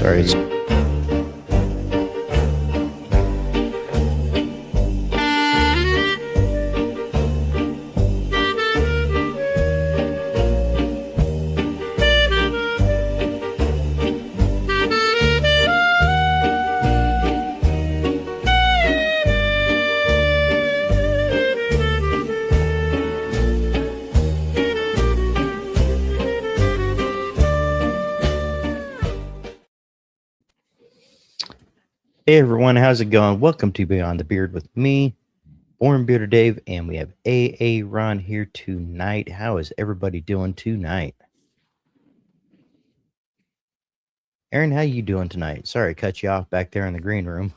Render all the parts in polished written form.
Sorry, it's Hey everyone, how's it going? Welcome to Beyond the Beard with me, Born Bearder Dave, and we have AA Ron here tonight. How is everybody doing tonight? Aaron, how you doing tonight? Sorry, I cut you off back there in the green room.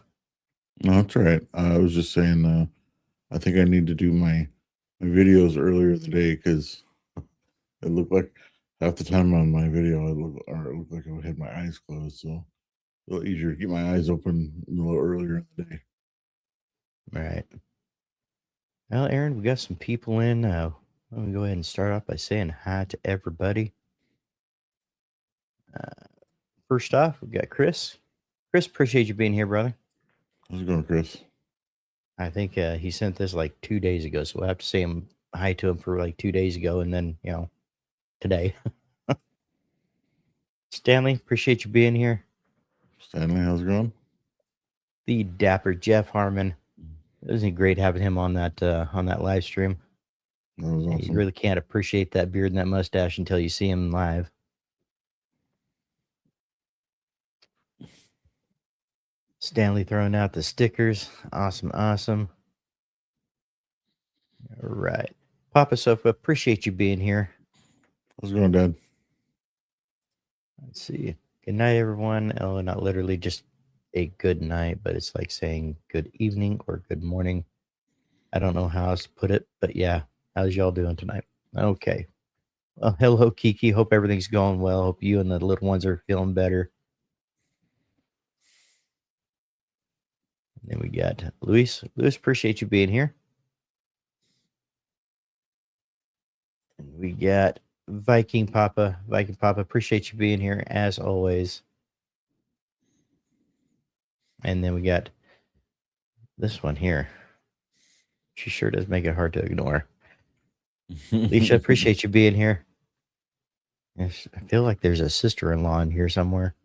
No, that's all right. I was just saying, I think I need to do my videos earlier in the day because it looked like half the time on my video, it looked like I had my eyes closed. So a little easier to keep my eyes open a little earlier in the day. All right. Well, Aaron, we got some people in. Let me go ahead and start off by saying hi to everybody. First off, we got Chris. Chris, appreciate you being here, brother. How's it going, Chris? I think he sent this like 2 days ago, so we'll have to say hi to him for like 2 days ago, and then today. Stanley, appreciate you being here. Stanley, how's it going? The dapper Jeff Harmon. Isn't it great having him on that live stream? That was awesome. You really can't appreciate that beard and that mustache until you see him live. Stanley throwing out the stickers. Awesome. All right. Papa Sofa, appreciate you being here. How's it going, Dad? Let's see. Good night, everyone. Oh, not literally just a good night, but it's like saying good evening or good morning. I don't know how else to put it, but yeah. How's y'all doing tonight? Okay. Well, hello, Kiki. Hope everything's going well. Hope you and the little ones are feeling better. And then we got Luis. Luis, appreciate you being here. And we got Viking Papa. Viking Papa, appreciate you being here as always. And then we got this one here. She sure does make it hard to ignore. Alicia, appreciate you being here. Yes, I feel like there's a sister-in-law in here somewhere.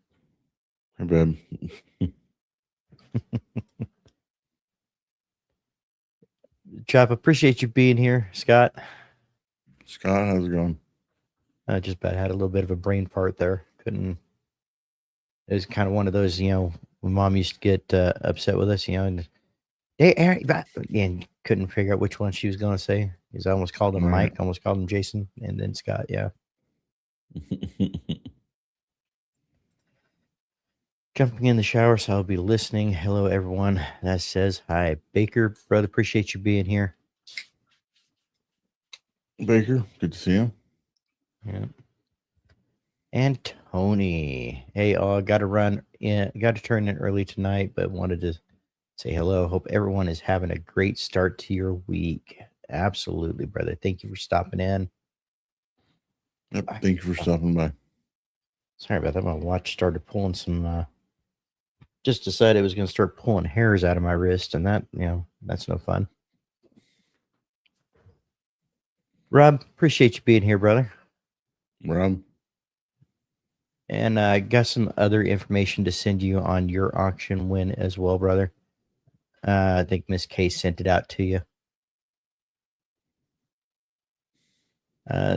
Hey, babe. Chop, appreciate you being here. Scott, how's it going? I just about had a little bit of a brain fart there. It was kind of one of those, when Mom used to get upset with us, and hey, Aaron, and couldn't figure out which one she was going to say. Because I almost called him Mike, almost called him Jason, and then Scott, yeah. Jumping in the shower, so I'll be listening. Hello, everyone. That says hi. Baker, brother, appreciate you being here. Baker, good to see you. Yeah. And Tony. Hey, got to turn in early tonight, but wanted to say hello. Hope everyone is having a great start to your week. Absolutely, brother. Thank you for stopping in. Yep, thank you for stopping by. Sorry about that. My watch started pulling some, just decided it was going to start pulling hairs out of my wrist, and that, that's no fun. Rob, appreciate you being here, brother. Rob. And I got some other information to send you on your auction win as well, brother. I think Miss K sent it out to you.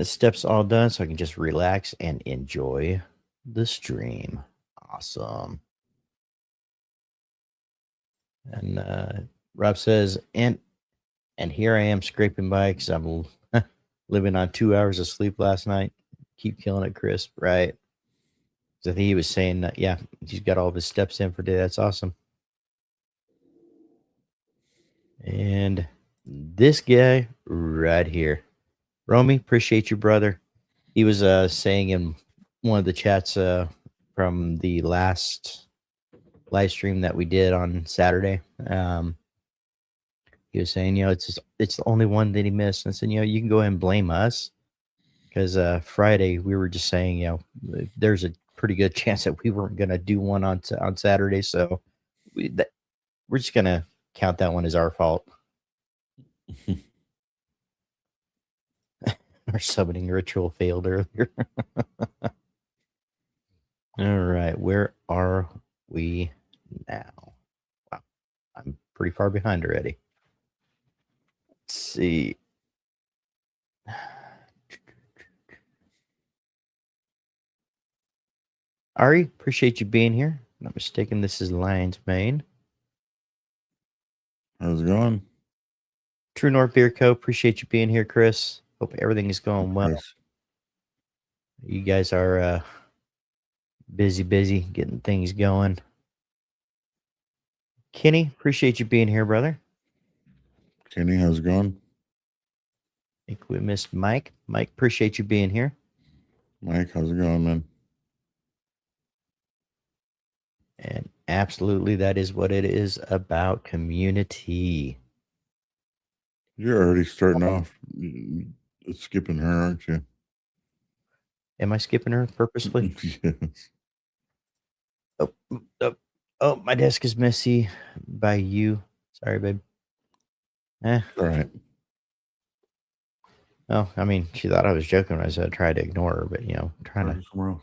Steps all done, so I can just relax and enjoy the stream. Awesome. And Rob says, and here I am scraping by because I'm living on 2 hours of sleep last night. Keep killing it, Chris. Right. So I think he was saying that, yeah, he's got all of his steps in for today. That's awesome. And this guy right here, Romy, appreciate you, brother. He was saying in one of the chats from the last live stream that we did on Saturday. He was saying, it's the only one that he missed. And I said, you can go ahead and blame us because Friday we were just saying, there's a pretty good chance that we weren't gonna do one on Saturday, so we're just gonna count that one as our fault. Our summoning ritual failed earlier. All right, where are we now? Wow, I'm pretty far behind already. Let's see. Ari, appreciate you being here. If I'm not mistaken, this is Lion's Mane. How's it going? True North Beer Co. Appreciate you being here, Chris. Hope everything is going well. Chris. You guys are busy getting things going. Kenny, appreciate you being here, brother. Kenny, how's it going? I think we missed Mike. Mike, appreciate you being here. Mike, how's it going, man? And absolutely, that is what it is about, community. You're already starting off skipping her, aren't you? Am I skipping her purposely? Yes. Oh, my desk is messy by you. Sorry, babe. All right. Oh, I mean, she thought I was joking when I said I tried to ignore her, but trying to somewhere else.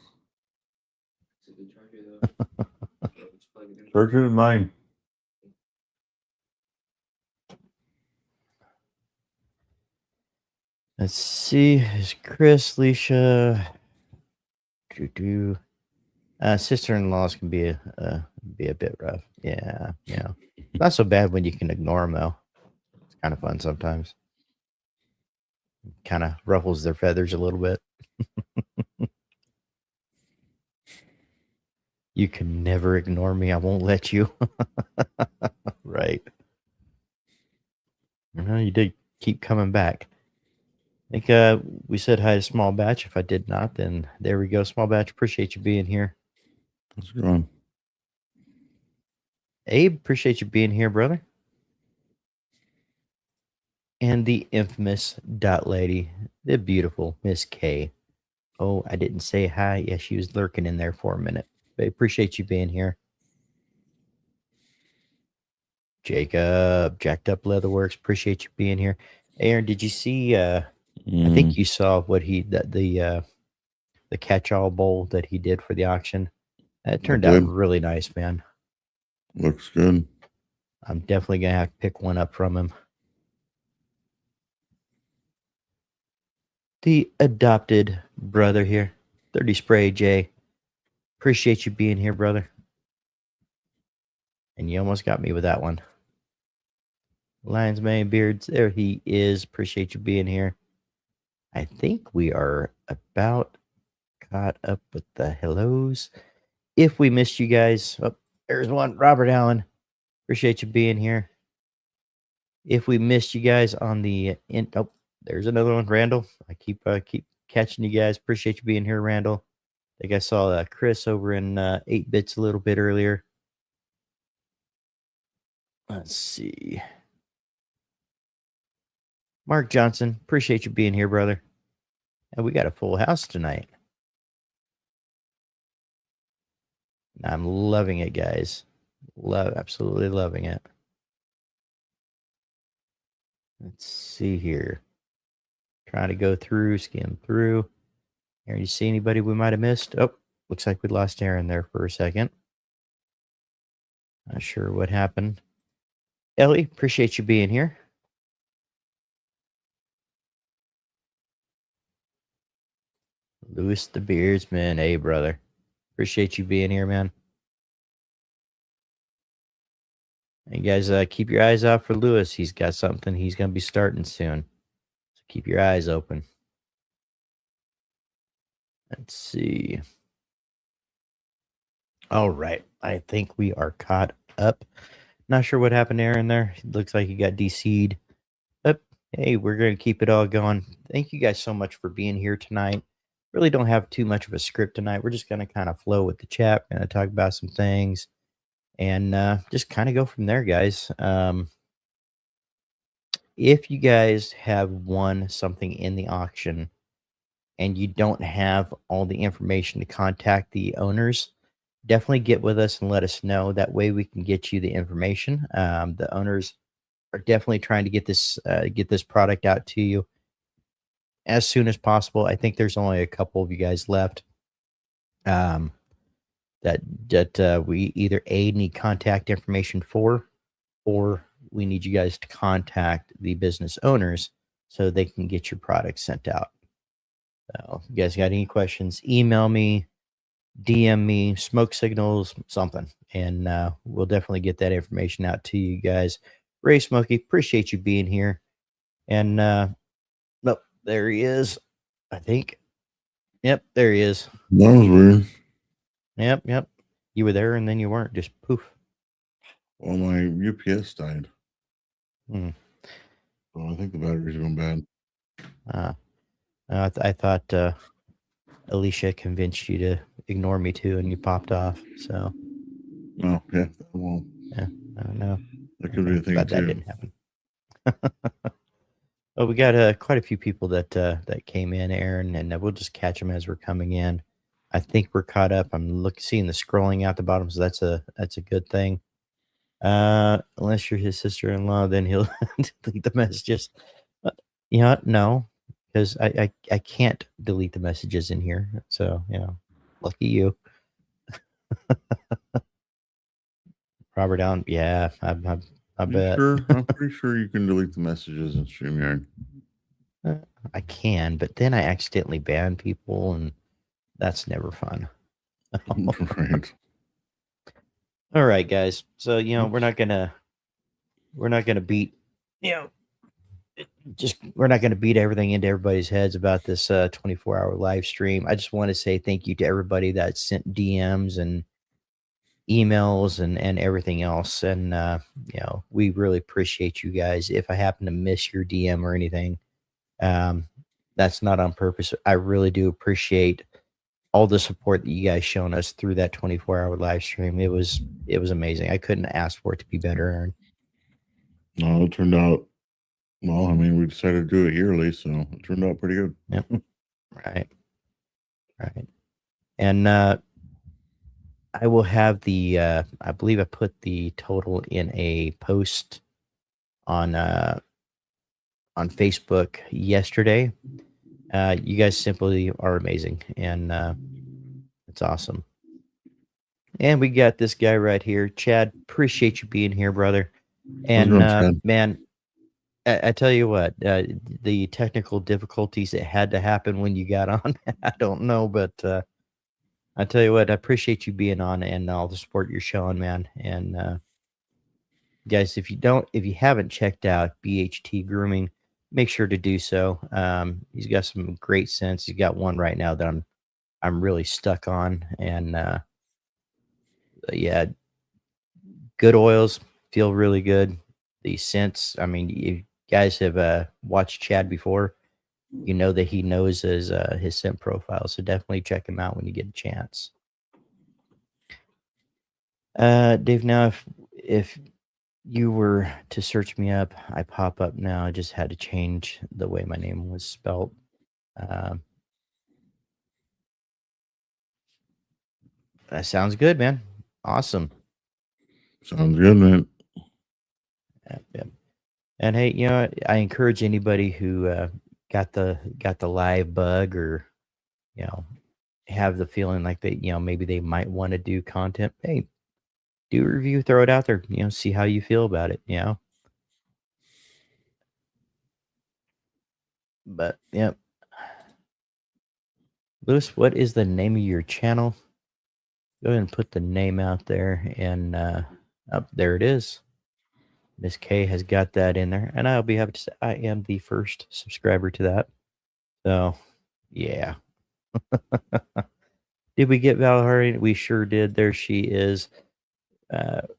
Charge it in mine. Let's see. Is Chris, Leisha, sister-in-laws can be a bit rough. Yeah. Not so bad when you can ignore them though. It's kind of fun sometimes. Kind of ruffles their feathers a little bit. You can never ignore me. I won't let you. Right. Well, you did keep coming back. I think we said hi to Small Batch. If I did not, then there we go. Small Batch, appreciate you being here. How's it going? Abe, appreciate you being here, brother. And the infamous Dot Lady, the beautiful Miss K. Oh, I didn't say hi. Yeah, she was lurking in there for a minute. But I appreciate you being here. Jacob, Jacked Up Leatherworks, appreciate you being here. Aaron, did you see I think you saw what the catch-all bowl that he did for the auction. It turned out really nice, man. Looks good. I'm definitely gonna have to pick one up from him. The adopted brother here, 30 Spray J. Appreciate you being here, brother. And you almost got me with that one. Lion's Mane Beards, there he is. Appreciate you being here. I think we are about caught up with the hellos. If we missed you guys, oh, there's one. Robert Allen, appreciate you being here. If we missed you guys on the oh, there's another one. Randall, I keep catching you guys. Appreciate you being here, Randall. I think I saw Chris over in 8 Bits a little bit earlier. Let's see. Mark Johnson, appreciate you being here, brother. And we got a full house tonight. I'm loving it, guys. Absolutely loving it. Let's see here. Trying to go through, skim through. Aaron, you see anybody we might have missed? Oh, looks like we lost Aaron there for a second. Not sure what happened. Ellie, appreciate you being here. Louis the Beardsman, hey brother. Appreciate you being here, man. And you guys keep your eyes out for Lewis. He's got something he's going to be starting soon. So keep your eyes open. Let's see. All right. I think we are caught up. Not sure what happened to Aaron there. It looks like he got DC'd. But hey, we're going to keep it all going. Thank you guys so much for being here tonight. Really don't have too much of a script tonight. We're just going to kind of flow with the chat. Going to talk about some things. And just kind of go from there, guys. If you guys have won something in the auction and you don't have all the information to contact the owners, definitely get with us and let us know. That way we can get you the information. The owners are definitely trying to get this product out to you as soon as possible. I think there's only a couple of you guys left. Um, that we either need contact information for, or we need you guys to contact the business owners so they can get your product sent out. So, if you guys got any questions, email me, DM me, smoke signals, something, and we'll definitely get that information out to you guys. Ray Smokey, appreciate you being here. And nope, there he is. I think. Yep, there he is. That was weird. Yep. You were there and then you weren't. Just poof. Well, my UPS died. Hmm. So I think the battery's going bad. I thought Alicia convinced you to ignore me too, and you popped off. So. Oh, yeah. Well, yeah, I don't know. That could be a thing Glad too. that didn't happen. Well, we got quite a few people that came in, Aaron, and we'll just catch them as we're coming in. I think we're caught up. I'm seeing the scrolling out the bottom, so that's a good thing. Unless you're his sister-in-law, then he'll delete the messages. No, because I can't delete the messages in here. So lucky you. Robert Allen, yeah, I bet. Sure? I'm pretty sure you can delete the messages in StreamYard. I can, but then I accidentally ban people, and that's never fun. Right. All right, guys. So we're not gonna beat we're not gonna beat everything into everybody's heads about this 24-hour live stream. I just want to say thank you to everybody that sent DMs and emails and everything else, and we really appreciate you guys. If I happen to miss your DM or anything, that's not on purpose. I really do appreciate all the support that you guys shown us through that 24-hour live stream. It was amazing. I couldn't ask for it to be better, Aaron. No, it turned out well. I mean, we decided to do it yearly, so it turned out pretty good. Yep. Right. And I will have the I believe I put the total in a post on Facebook yesterday. You guys simply are amazing, and it's awesome. And we got this guy right here, Chad. Appreciate you being here, brother. And man, I tell you what, the technical difficulties that had to happen when you got on, I don't know, but I tell you what, I appreciate you being on and all the support you're showing, man. And guys, if you haven't checked out BHT Grooming, make sure to do so. He's got some great scents. He's got one right now that I'm really stuck on, and yeah, good oils, feel really good. The scents, I mean, you guys have watched Chad before, you know that he knows his scent profile, so definitely check him out when you get a chance. Dave, now if you were to search me up, I pop up now. I just had to change the way my name was spelled. That sounds good, man. Awesome. Sounds good, man. Yep. And hey, I encourage anybody who got the live bug, or have the feeling like they maybe they might want to do content. Hey, do a review, throw it out there. See how you feel about it. But yep. Lewis, what is the name of your channel? Go ahead and put the name out there, and up there it is. Miss K has got that in there, and I'll be happy to say I am the first subscriber to that. So, yeah. Did we get Valhari? We sure did. There she is.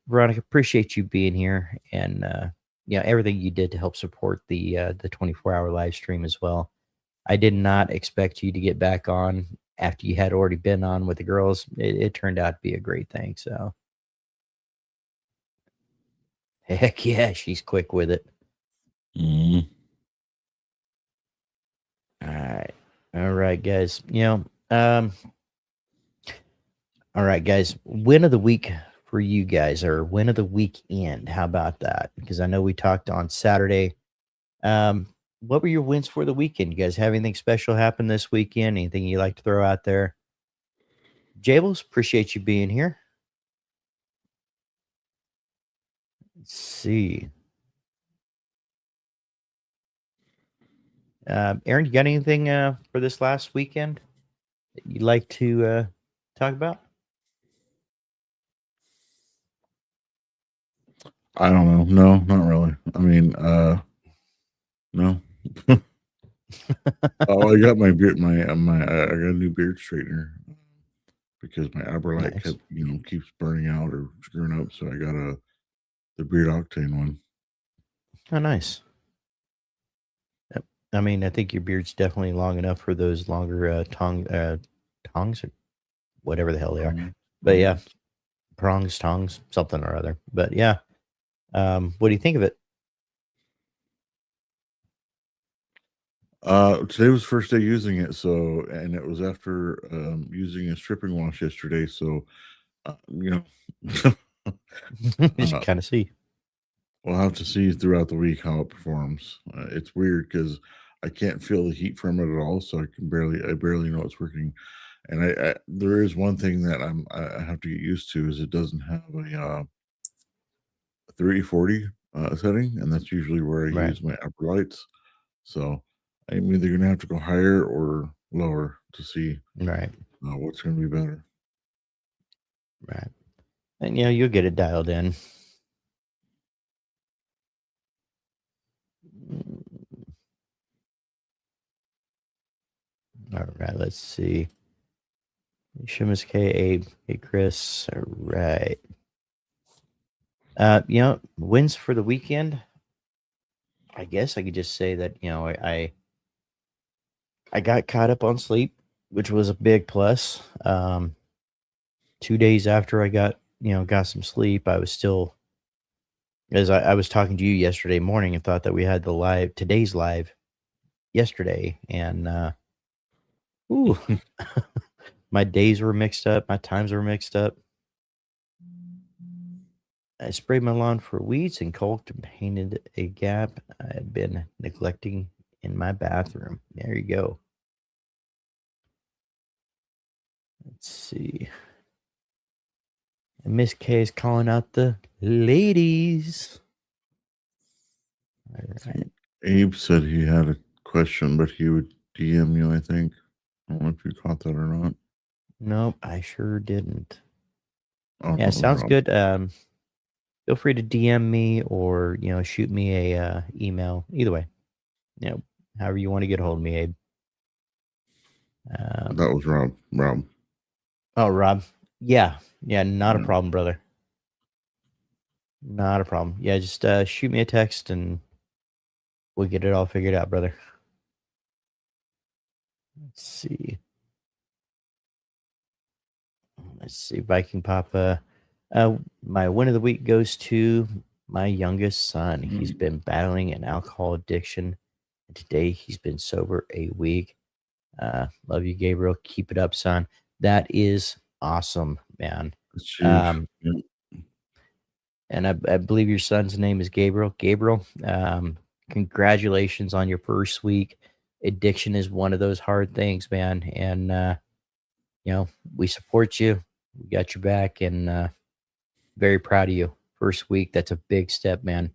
Veronica, appreciate you being here, and everything you did to help support the 24-hour live stream as well. I did not expect you to get back on after you had already been on with the girls. It turned out to be a great thing. So, heck yeah, she's quick with it. Mm. All All right, guys. All right, guys. Win of the week for you guys, or win of the weekend. How about that? Because I know we talked on Saturday. What were your wins for the weekend? You guys have anything special happen this weekend? Anything you like to throw out there? Jables, appreciate you being here. Let's see. Aaron, you got anything for this last weekend that you'd like to talk about? I don't know. No, not really. I mean, no. Oh, I got my beard. I got a new beard straightener because my Aberlite Nice. keeps burning out or screwing up. So I got the Beard Octane one. Oh, nice. Yep. I mean, I think your beard's definitely long enough for those longer tongs or whatever the hell they are. But yeah, tongs, something or other. But yeah, what do you think of it? Today was first day using it, and it was after using a stripping wash yesterday. So, Just kind of see. we'll have to see throughout the week how it performs. It's weird because I can't feel the heat from it at all, so I barely know it's working. And I there is one thing that I have to get used to is it doesn't have a 30-40 setting, and that's usually where I Right. use my upper lights. So I'm either gonna have to go higher or lower to see Right. what's gonna be better. Right. And you'll get it dialed in. All right, let's see. Shimas K, Abe, hey Chris. All right. Wins for the weekend. I guess I could just say that, I got caught up on sleep, which was a big plus. 2 days after I got some sleep, I was still, as I was talking to you yesterday morning and thought that we had today's live yesterday. And, ooh, my days were mixed up. My times were mixed up. I sprayed my lawn for weeds and caulked and painted a gap I had been neglecting in my bathroom. There you go. Let's see. And Miss K is calling out the ladies. All right. Abe said he had a question, but he would DM you, I think. I don't know if you caught that or not. Nope, I sure didn't. Oh, Yeah, no, sounds Rob. good. Feel free to DM me or shoot me a email. Either way, however you want to get a hold of me, Abe. That was Rob. Rob. Oh, Rob. Yeah, not a problem, brother. Not a problem. Yeah, just shoot me a text and we'll get it all figured out, brother. Let's see. Viking Papa. My win of the week goes to my youngest son. He's been battling an alcohol addiction, and today he's been sober a week. Love you, Gabriel. Keep it up, son. That is awesome, man. That's huge. Yeah. And I believe your son's name is Gabriel. Gabriel, congratulations on your first week. Addiction is one of those hard things, man. And we support you. We got your back, and very proud of you. First week, that's a big step, man.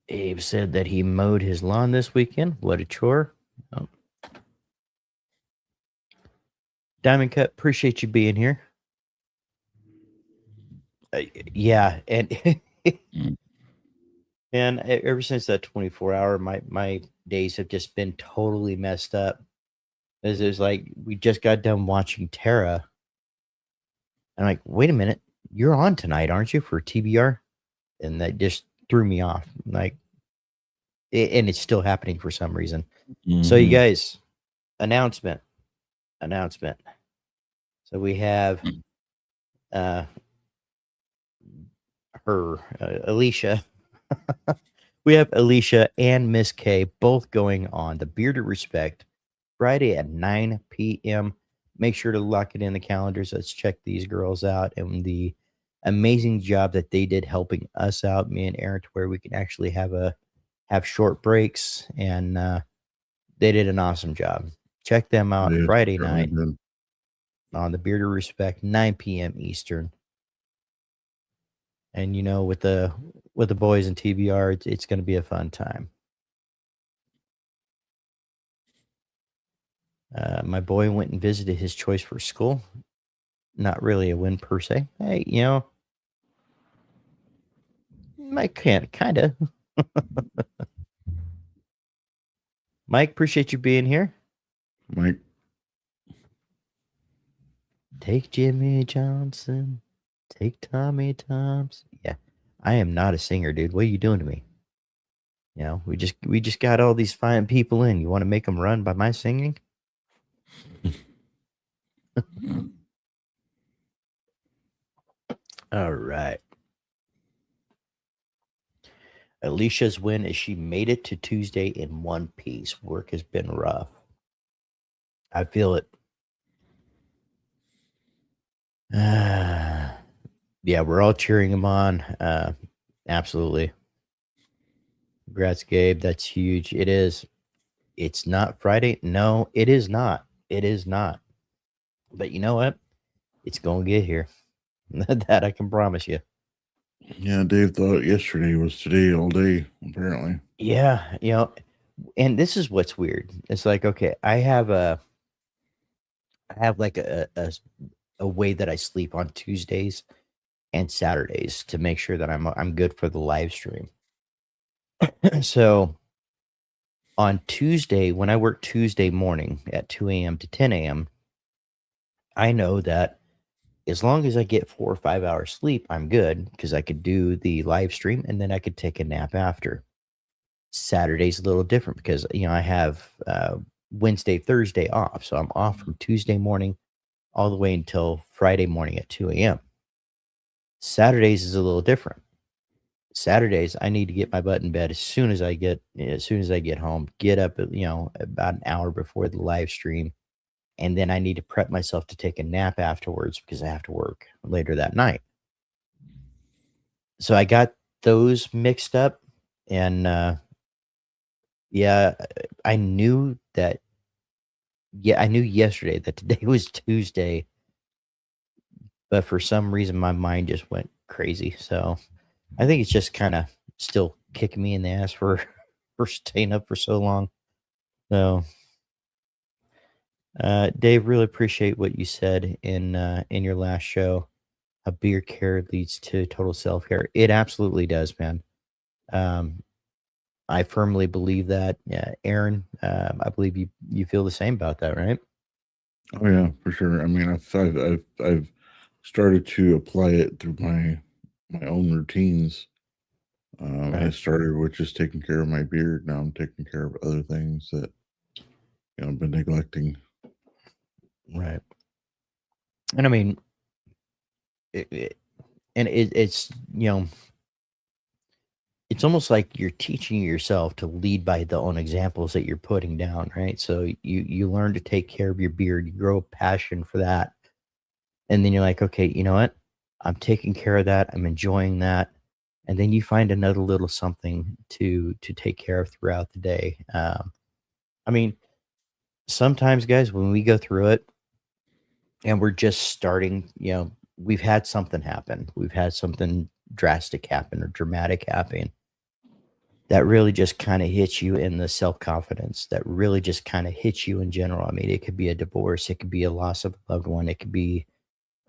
Abe said that he mowed his lawn this weekend. What a chore. Oh. Diamond Cut, appreciate you being here. Yeah, and and ever since that 24-hour, my days have just been totally messed up. As it's like we just got done watching Terra. And I'm like, wait a minute, you're on tonight, aren't you, for TBR? And that just threw me off. Like, and it's still happening for some reason. So you guys, announcement. So we have her Alicia We have Alicia and Miss K both going on the Bearded Respect Friday at 9 p.m. Make sure to lock it in the calendars. Let's check these girls out and the amazing job that they did helping us out, me and Aaron, to where we can actually have short breaks, and they did an awesome job. Check them out They Friday certainly night did. on the Bearded Respect, 9 p.m. Eastern. And with the boys in TBR, it's going to be a fun time. My boy went and visited his choice for school. Not really a win per se. Hey, I can't kind of. Mike, appreciate you being here. Mike, Take Jimmy Johnson. Take Tommy Thompson. Yeah, I am not a singer, dude. What are you doing to me? We just got all these fine people in. You want to make them run by my singing? All right. Alicia's win is she made it to Tuesday in one piece. Work has been rough. I feel it. Yeah, we're all cheering him on. Absolutely. Congrats, Gabe. That's huge. It is. It's not Friday. No, it is not. It is not. But you know what? It's going to get here. That I can promise you. yeah, Dave thought yesterday was today all day, apparently. Yeah, and this is what's weird. It's like, okay, I have like a way that I sleep on Tuesdays and Saturdays to make sure that I'm good for the live stream. So on Tuesday, when I work Tuesday morning at 2 a.m. to 10 a.m., I know that as long as I get 4 or 5 hours sleep, I'm good because I could do the live stream and then I could take a nap after. Saturday's a little different because I have Wednesday, Thursday off, so I'm off from Tuesday morning all the way until Friday morning at 2 a.m. Saturdays is a little different. Saturdays, I need to get my butt in bed as soon as I get home. Get up, about an hour before the live stream, and then I need to prep myself to take a nap afterwards because I have to work later that night. So I got those mixed up, and yeah, I knew that. Yeah, I knew yesterday that today was Tuesday, but for some reason my mind just went crazy. So I think it's just kind of still kicking me in the ass for for staying up for so long. So, Dave, really appreciate what you said in your last show. A beer care leads to total self care. It absolutely does, man. Um, I firmly believe that. Yeah, Aaron, I believe you feel the same about that, right? Oh yeah, for sure. I mean, I've started to apply it through my own routines. I Right, started with just taking care of my beard. Now I'm taking care of other things that I've been neglecting. right. And I mean, it, it, it's it's almost like you're teaching yourself to lead by the own examples that you're putting down, right? So you learn to take care of your beard, you grow a passion for that, and then you're like, okay, you know what? I'm taking care of that. I'm enjoying that, and then you find another little something to take care of throughout the day. I mean, sometimes, guys, when we go through it and we're just starting, we've had something happen, we've had something drastic happen or dramatic happen that really just kind of hits you in the self-confidence, that really just kind of hits you in general. I mean, it could be a divorce, it could be a loss of a loved one, it could be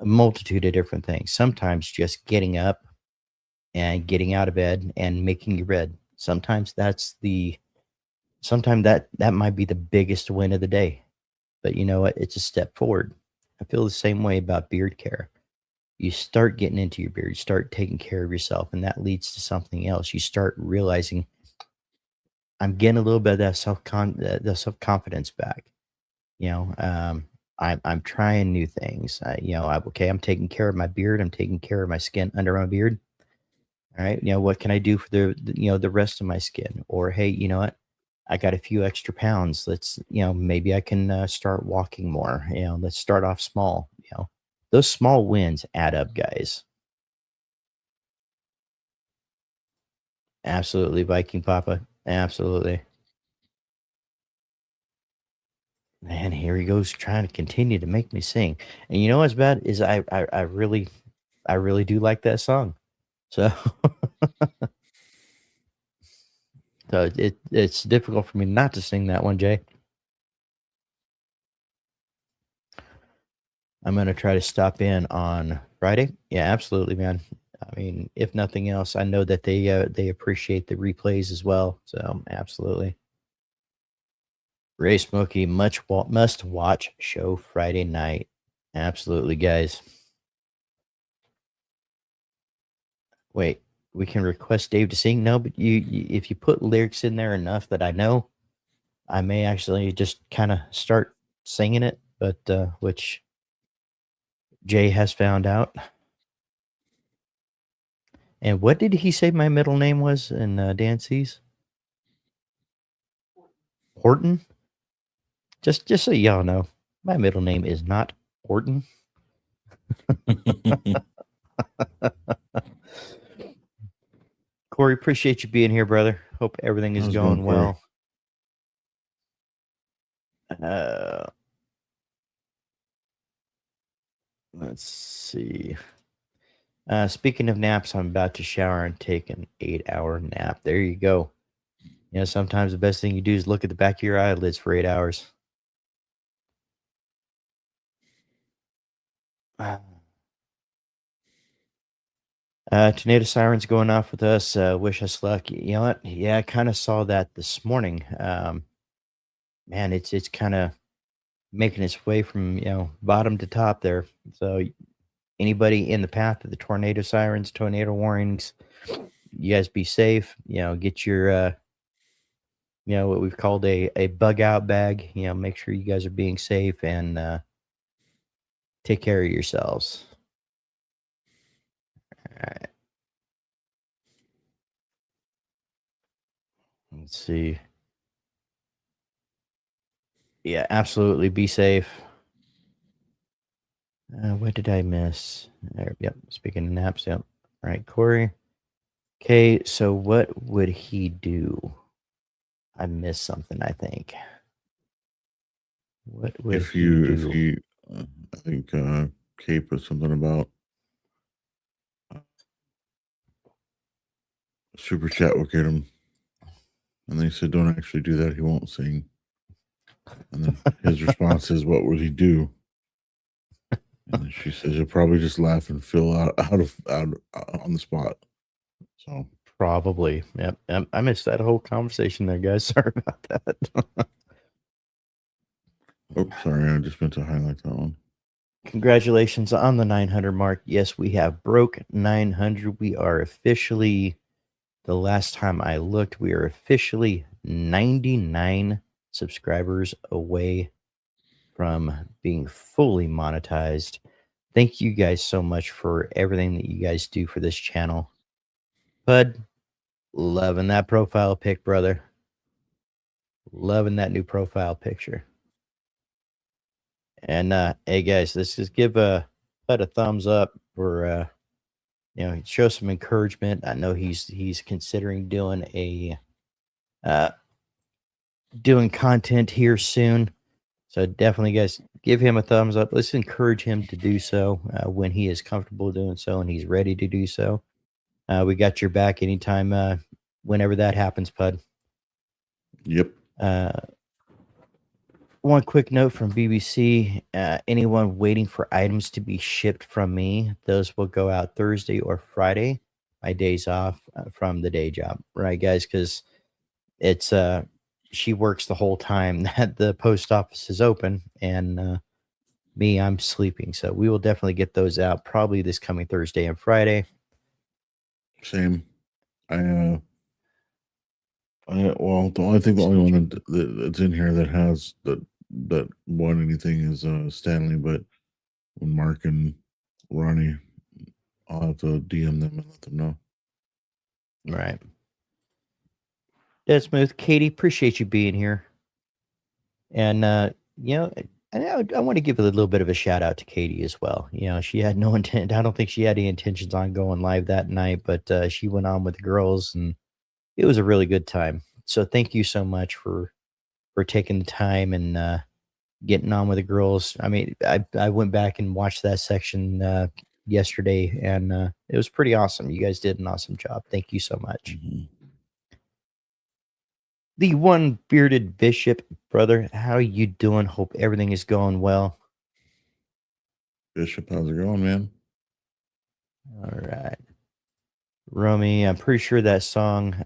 a multitude of different things. Sometimes just getting up and getting out of bed and making your bed. Sometimes that might be the biggest win of the day. But you know what? It's a step forward. I feel the same way about beard care. You start getting into your beard, you start taking care of yourself, and that leads to something else. You start realizing I'm getting a little bit of that the self confidence back. You know, I'm trying new things. I'm taking care of my beard. I'm taking care of my skin under my beard. All right, what can I do for the rest of my skin? Or hey, you know what? I got a few extra pounds. Let's, maybe I can start walking more. Let's start off small. Those small wins add up, guys. Absolutely, Viking Papa. Absolutely. Man, here he goes trying to continue to make me sing. And you know what's bad is I really do like that song. So so it's difficult for me not to sing that one, Jay. I'm gonna try to stop in on Friday. Yeah, absolutely, man. I mean, if nothing else, I know that they appreciate the replays as well. So absolutely. Ray Smokey, must watch show Friday night. Absolutely, guys. Wait, we can request Dave to sing? No, but if you put lyrics in there enough that I know, I may actually just kind of start singing it, but which Jay has found out. And what did he say my middle name was in Dancy's? Horton? Just so y'all know, my middle name is not Horton. Corey, appreciate you being here, brother. Hope everything is How's it going, going Corey? well. Let's see. Speaking of naps, I'm about to shower and take an 8-hour nap. There you go. Sometimes the best thing you do is look at the back of your eyelids for 8 hours. Tornado sirens going off with us. Wish us luck. You know what? Yeah, I kind of saw that this morning. Man, it's kind of making its way from bottom to top there. So anybody in the path of the tornado sirens, tornado warnings, you guys be safe. Get your what we've called a bug out bag. Make sure you guys are being safe and take care of yourselves. All right. Let's see. Yeah, absolutely. Be safe. What did I miss? There, yep. Speaking of naps, yep. All right, Corey. Okay, so what would he do? I missed something, I think. What would If he you, if do? you, I think Kay put something about super chat will get him, and they said don't actually do that. He won't sing. And then his response is, "What would he do?" And then she says, "He'll probably just laugh and fill out on the spot." So Probably. Yep. I missed that whole conversation there, guys. Sorry about that. oh, sorry, I just meant to highlight that one. Congratulations on the 900 mark. Yes, we have broke 900. We are officially, the last time I looked, we are officially 99 subscribers away from being fully monetized. Thank you guys so much for everything that you guys do for this channel. Bud, loving that profile pic, brother. Loving that new profile picture. And hey guys, let's just give Bud a thumbs up for show some encouragement. I know he's considering doing content here soon. So definitely, guys, give him a thumbs up. Let's encourage him to do so when he is comfortable doing so and he's ready to do so. We got your back anytime, whenever that happens, Pud. Yep. One quick note from BBC: anyone waiting for items to be shipped from me, those will go out Thursday or Friday. My days off from the day job, right, guys? Because it's she works the whole time that the post office is open, and me, I'm sleeping. So we will definitely get those out probably this coming Thursday and Friday. Same. Well, the only one that's in here that has that won anything is Stanley. But when Mark and Ronnie, I'll have to DM them and let them know. Right. Dead Smooth, Katie, appreciate you being here. And I want to give a little bit of a shout out to Katie as well. She had no intent. I don't think she had any intentions on going live that night, but she went on with the girls, and it was a really good time. So thank you so much for taking the time and getting on with the girls. I mean, I went back and watched that section yesterday, and it was pretty awesome. You guys did an awesome job. Thank you so much. Mm-hmm. The one bearded bishop, brother, how you doing? Hope everything is going well. Bishop, how's it going, man? All right. Romy, I'm pretty sure that song,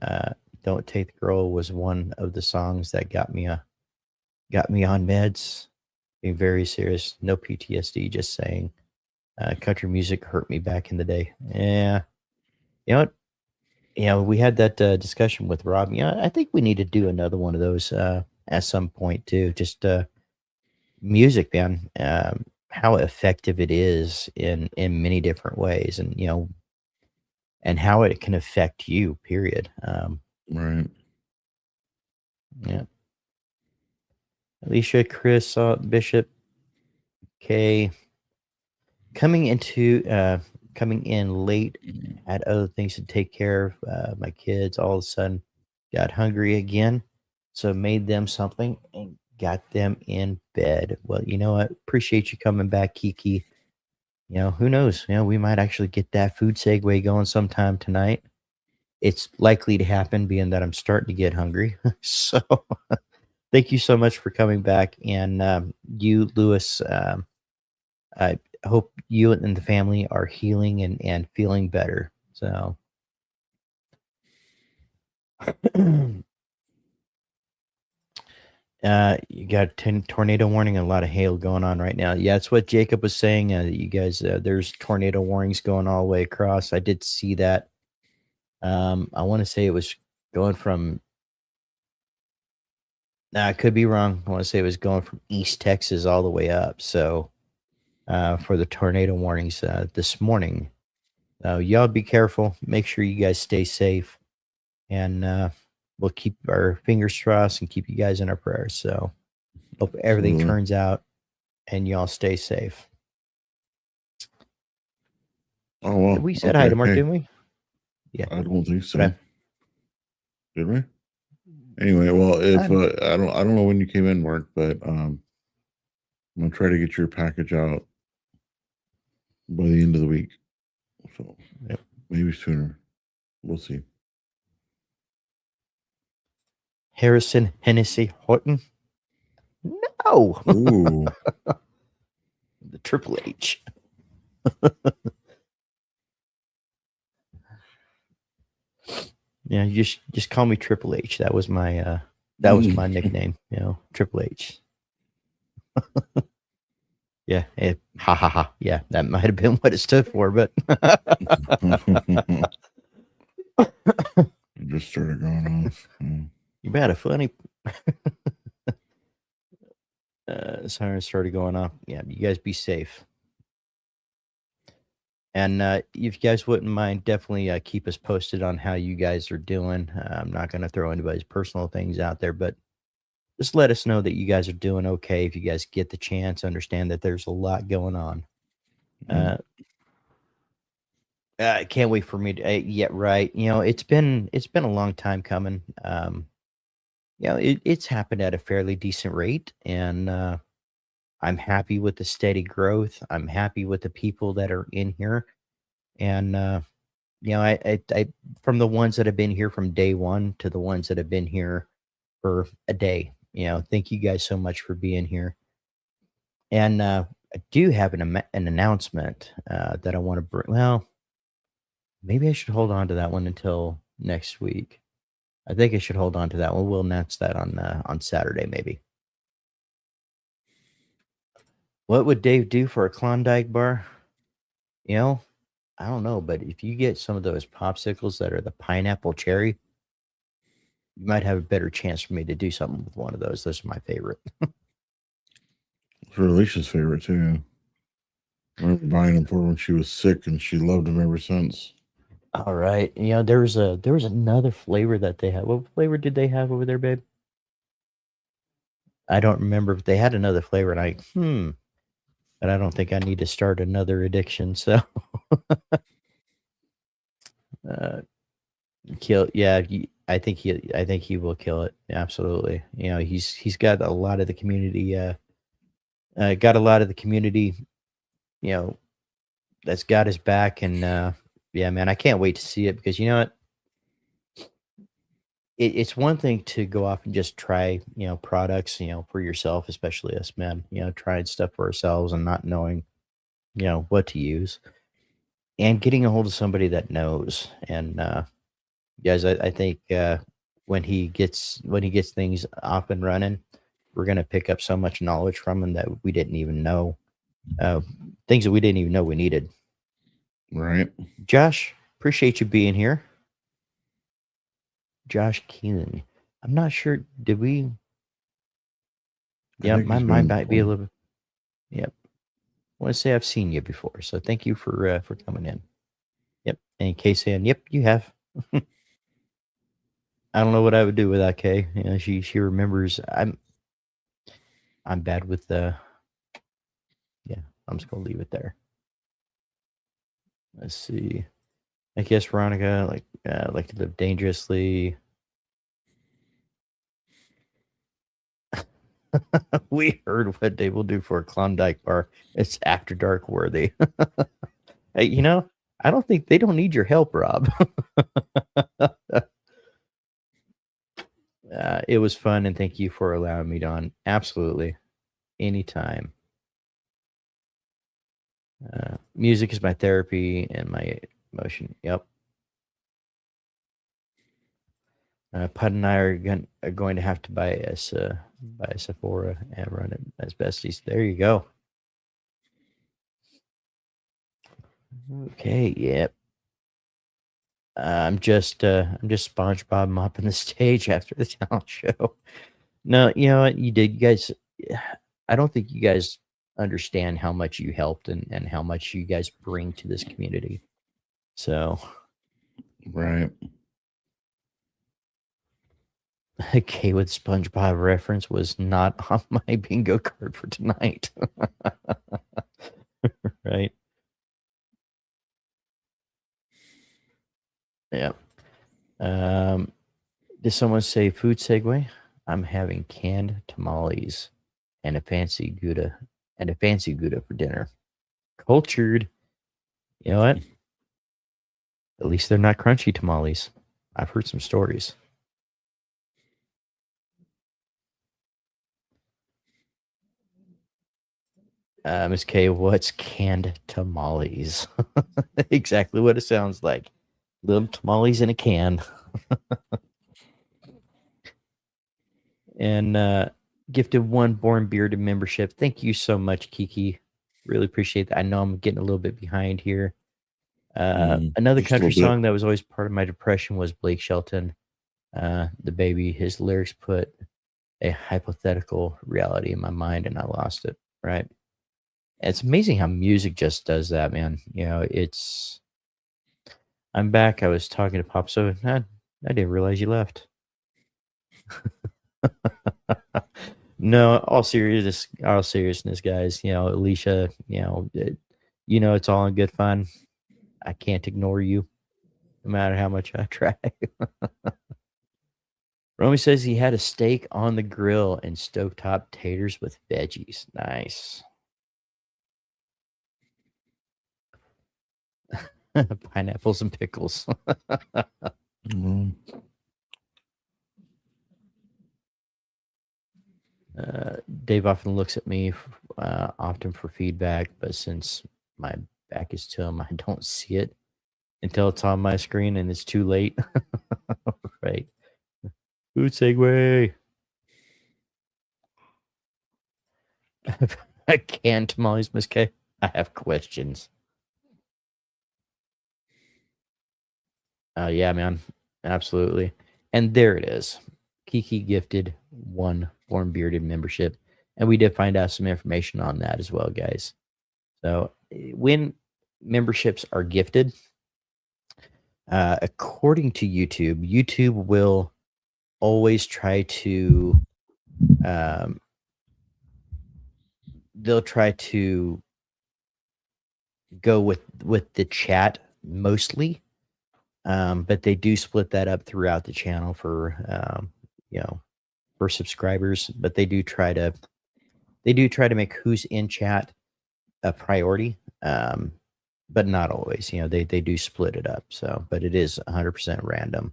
Don't Take the Girl, was one of the songs that got me on meds. Being very serious. No PTSD, just saying. Country music hurt me back in the day. Yeah. You know what? We had that discussion with Rob. I think we need to do another one of those at some point too. Just music, man. How effective it is in many different ways, and how it can affect you. Period. Right. Yeah. Alicia, Chris, Bishop, Kay, coming in late, had other things to take care of. My kids all of a sudden got hungry again, so made them something and got them in bed. Well, you know what? Appreciate you coming back, Kiki. Who knows? We might actually get that food segue going sometime tonight. It's likely to happen, being that I'm starting to get hungry. So, thank you so much for coming back, and you, Lewis. I hope you and the family are healing and feeling better. So, you got a tornado warning and a lot of hail going on right now. Yeah, that's what Jacob was saying. You guys, there's tornado warnings going all the way across. I did see that. I want to say it was going from. I could be wrong. I want to say it was going from East Texas all the way up. So, for the tornado warnings this morning. Y'all be careful. Make sure you guys stay safe, and we'll keep our fingers crossed and keep you guys in our prayers. So, hope everything Absolutely. turns out, and y'all stay safe. Oh well. We said hi to Mark, Hey, didn't we? Yeah. I don't think so. But Did we? Anyway, well, if I'm- I don't know when you came in, Mark, but I'm gonna try to get your package out by the end of the week. So Yep. maybe sooner. We'll see. Harrison Hennessy Horton. No, Ooh. the Triple H. Yeah, you just call me Triple H. That was my nickname. Triple H. Yeah, ha ha ha. Yeah, that might have been what it stood for, but It just started going off. you had a funny. Siren started going off. Yeah, you guys be safe. And if you guys wouldn't mind, definitely keep us posted on how you guys are doing. I'm not going to throw anybody's personal things out there, but just let us know that you guys are doing okay. If you guys get the chance, understand that there's a lot going on. I can't wait for me to. Yeah, right. It's been a long time coming. It's happened at a fairly decent rate, and I'm happy with the steady growth. I'm happy with the people that are in here, and I from the ones that have been here from day one to the ones that have been here for a day. Thank you guys so much for being here. And I do have an announcement that I want to bring. Well, maybe I should hold on to that one until next week. I think I should hold on to that one. We'll announce that on Saturday, maybe. What would Dave do for a Klondike bar? I don't know, but if you get some of those popsicles that are the pineapple cherry, you might have a better chance for me to do something with one of those. Those are my favorite. It's Alicia's favorite too. I remember buying them for her when she was sick, and she loved them ever since. All right. You know, there was another flavor that they had. What flavor did they have over there, babe? I don't remember, but they had another flavor, and but I don't think I need to start another addiction. So, uh, kill. Yeah, I think he will kill it. Absolutely. You know, he's got a lot of the community. Got a lot of the community. You know, that's got his back, and yeah, man, I can't wait to see it because you know what? It's one thing to go off and just try, you know, products, you know, for yourself, especially us men, you know, trying stuff for ourselves and not knowing, you know, what to use and getting a hold of somebody that knows. And guys, I think when he gets things up and running, we're gonna pick up so much knowledge from him that we didn't even know, uh, things that we didn't even know we needed. Right. Josh, appreciate you being here. Josh Keenan. I'm not sure. Did we? I Yeah, think my he's mind been might be a before. little. Yep. I want to say I've seen you before, so thank you for coming in. Yep. And Kay saying, "Yep, you have." I don't know what I would do without Kay. You know, she remembers. I'm bad with the. Yeah, I'm just gonna leave it there. Let's see. I guess Veronica like to live dangerously. We heard what they will do for a Klondike bar. It's after dark worthy. Hey, you know, I don't think they don't need your help, Rob. It was fun, and thank you for allowing me on. Absolutely, anytime. Music is my therapy and my emotion. Yep. Pud and I are going to have to buy a Sephora and run it as besties. There you go. Okay. Yep. I'm just SpongeBob mopping the stage after the talent show. No, you know what you did, you guys. I don't think you guys understand how much you helped and how much you guys bring to this community. So, Right. K with SpongeBob reference was not on my bingo card for tonight. Right? Yeah. Um, did someone say food segue? I'm having canned tamales and a fancy Gouda for dinner. Cultured. You know what? At least they're not crunchy tamales. I've heard some stories. Miss K, what's canned tamales? Exactly what it sounds like. Little tamales in a can. And gifted one Born Bearded membership. Thank you so much, Kiki. Really appreciate that. I know I'm getting a little bit behind here. Another Just a little country bit. song that was always part of my depression was Blake Shelton. The baby, his lyrics put a hypothetical reality in my mind and I lost it. Right. It's amazing how music just does that, man. You know, I'm back. I was talking to Pop, so I didn't realize you left. No, all seriousness, guys. You know, Alicia. You know, it's all in good fun. I can't ignore you, no matter how much I try. Romy says he had a steak on the grill and stovetop taters with veggies. Nice. Pineapples and pickles. Mm, Dave often looks at me often for feedback, but since my back is to him, I don't see it until it's on my screen and it's too late. Right. Food segue. Canned tamales, Miss K. I have questions. Yeah, man. Absolutely. And there it is. Kiki gifted one Born Bearded membership. And we did find out some information on that as well, guys. So when memberships are gifted, According to YouTube, YouTube will always try to um, they'll try to go with the chat mostly, but they do split that up throughout the channel for you know, for subscribers. But they do try to make who's in chat a priority, but not always. You know, they do split it up. So, but it is 100% random.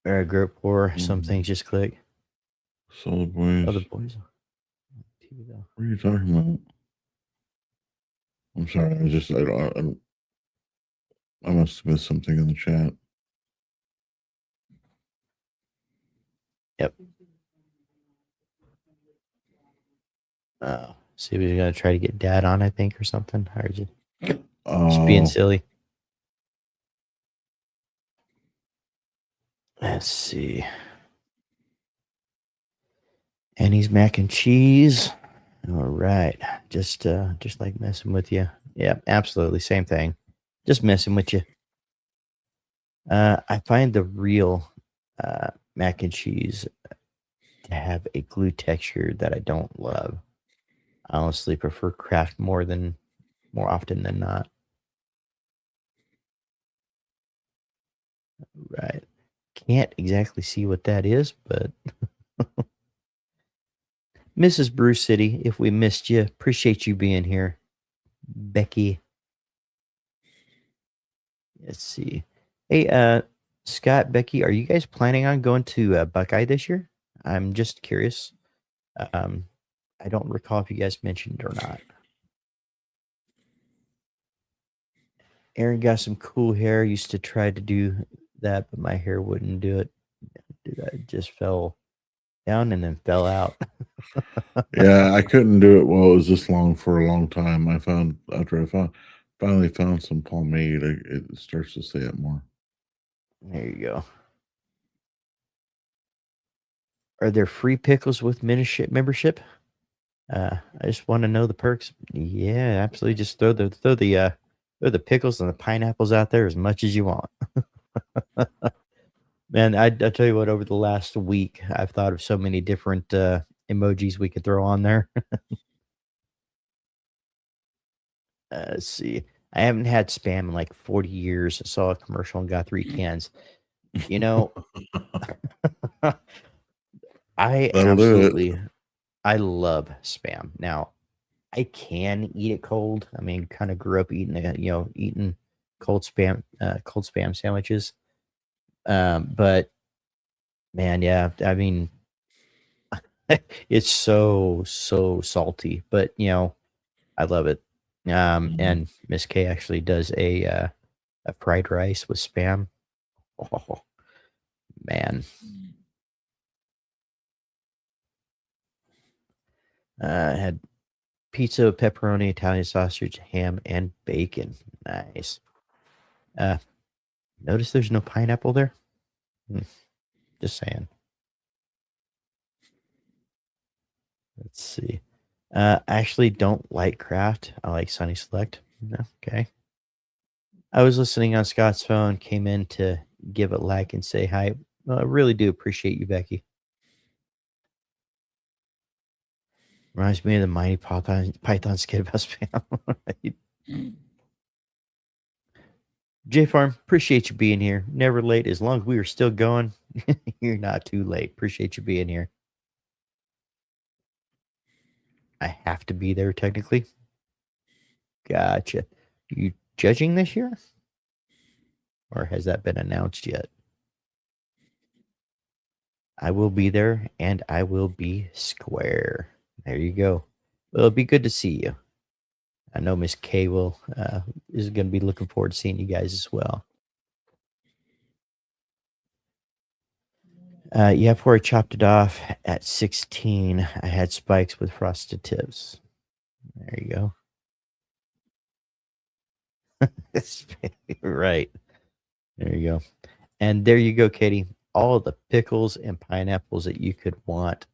Group war. Some things just click. Solid Boys. Other boys. TV though. What are you talking about? I'm sorry. I must have missed something in the chat. Yep. See, we gotta try to get Dad on, I think, or something. Or just being silly. Let's see. Annie's mac and cheese. All right. Just like messing with you. Yeah, absolutely. Same thing. Just messing with you. I find the real mac and cheese to have a glue texture that I don't love. I honestly prefer Kraft more often than not. Right. Can't exactly see what that is, but Mrs. Bruce City, if we missed you, appreciate you being here. Becky. Let's see. Hey, Scott, Becky, are you guys planning on going to Buckeye this year? I'm just curious. I don't recall if you guys mentioned it or not. Aaron got some cool hair. Used to try to do that, but my hair wouldn't do it. It just fell down and then fell out. Yeah, I couldn't do it while it was this long for a long time. After I finally found some pomade, it starts to stay up more. There you go. Are there free pickles with membership? I just want to know the perks. Yeah, absolutely. Just throw the pickles and the pineapples out there as much as you want. Man, I tell you what, over the last week, I've thought of so many different emojis we could throw on there. Let's see. I haven't had spam in like 40 years. I saw a commercial and got 3 cans. You know, I love spam. Now, I can eat it cold. I mean, kind of grew up eating cold spam sandwiches. But man, yeah, I mean, it's so salty, but I love it. And Miss K actually does a fried rice with spam. Oh man. Had pizza, pepperoni, Italian sausage, ham, and bacon. Nice. Notice there's no pineapple there. Just saying. Let's see. I actually don't like Kraft. I like Sunny Select. Okay. I was listening on Scott's phone, came in to give it like and say hi. Well, I really do appreciate you, Becky. Reminds me of the Mighty Python skit about spam. J Farm, appreciate you being here. Never late. As long as we are still going, you're not too late. Appreciate you being here. I have to be there technically. Gotcha. You judging this year? Or has that been announced yet? I will be there and I will be square. There you go. Well, it'll be good to see you. I know Miss K is going to be looking forward to seeing you guys as well. Yeah, before I chopped it off at 16, I had spikes with frosted tips. There you go. Right. There you go. And there you go, Katie. All the pickles and pineapples that you could want.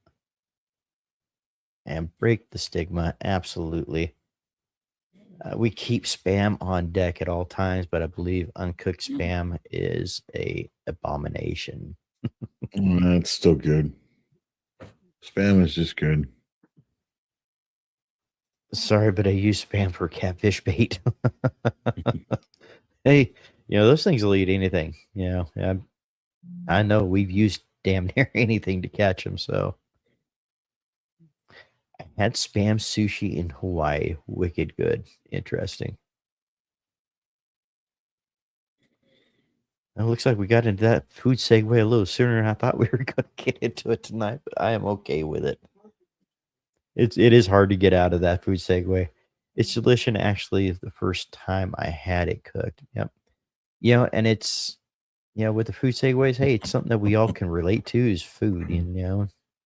And break the stigma. Absolutely. We keep spam on deck at all times, but I believe uncooked spam is a abomination. It's still good. Spam is just good. Sorry, but I use spam for catfish bait. Hey, those things will eat anything. I know we've used damn near anything to catch them. So I had spam sushi in Hawaii. Wicked good. Interesting. It looks like we got into that food segue a little sooner than I thought we were going to get into it tonight, but I am okay with it. It is hard to get out of that food segue. It's delicious. Actually, the first time I had it cooked. Yep. And it's with the food segues, hey, it's something that we all can relate to is food.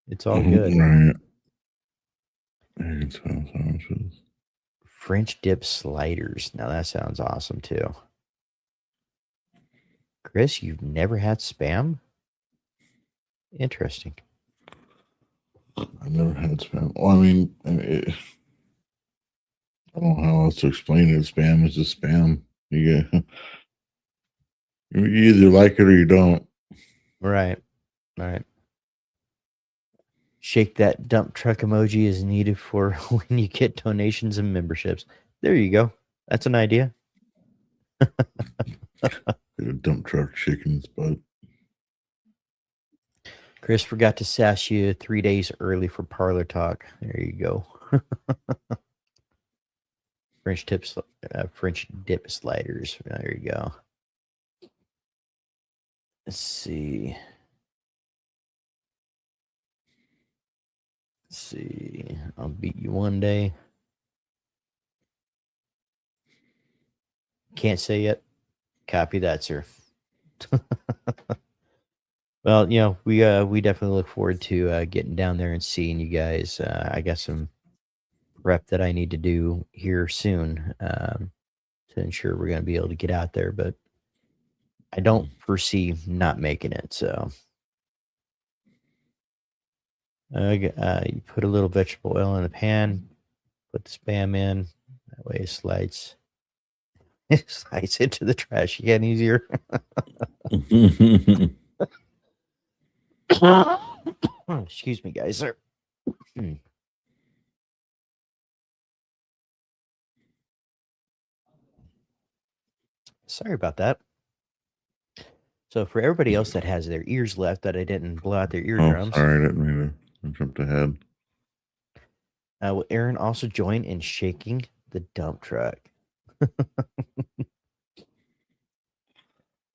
It's all good. Right. Egg sandwiches. French dip sliders. Now that sounds awesome too. Chris, you've never had spam? Interesting. I've never had spam. Well, I mean, I don't know how else to explain it. Spam is just spam. You either like it or you don't. Right. Right. Shake that dump truck emoji is needed for when you get donations and memberships. There you go. That's an idea. A dump truck shaking its butt. Chris forgot to sass you 3 days early for parlor talk. There you go. French dip sliders. There you go. Let's see. I'll beat you one day. Can't say yet. Copy that, sir. Well, we definitely look forward to getting down there and seeing you guys. I got some prep that I need to do here soon to ensure we're going to be able to get out there, but I don't foresee not making it. So you put a little vegetable oil in the pan, put the spam in. That way it slides. It slides into the trash again easier. Excuse me, guys. Sir. Sorry about that. So for everybody else that has their ears left that I didn't blow out their eardrums. Oh, sorry, I didn't mean to. I jumped ahead. Will Aaron also join in shaking the dump truck?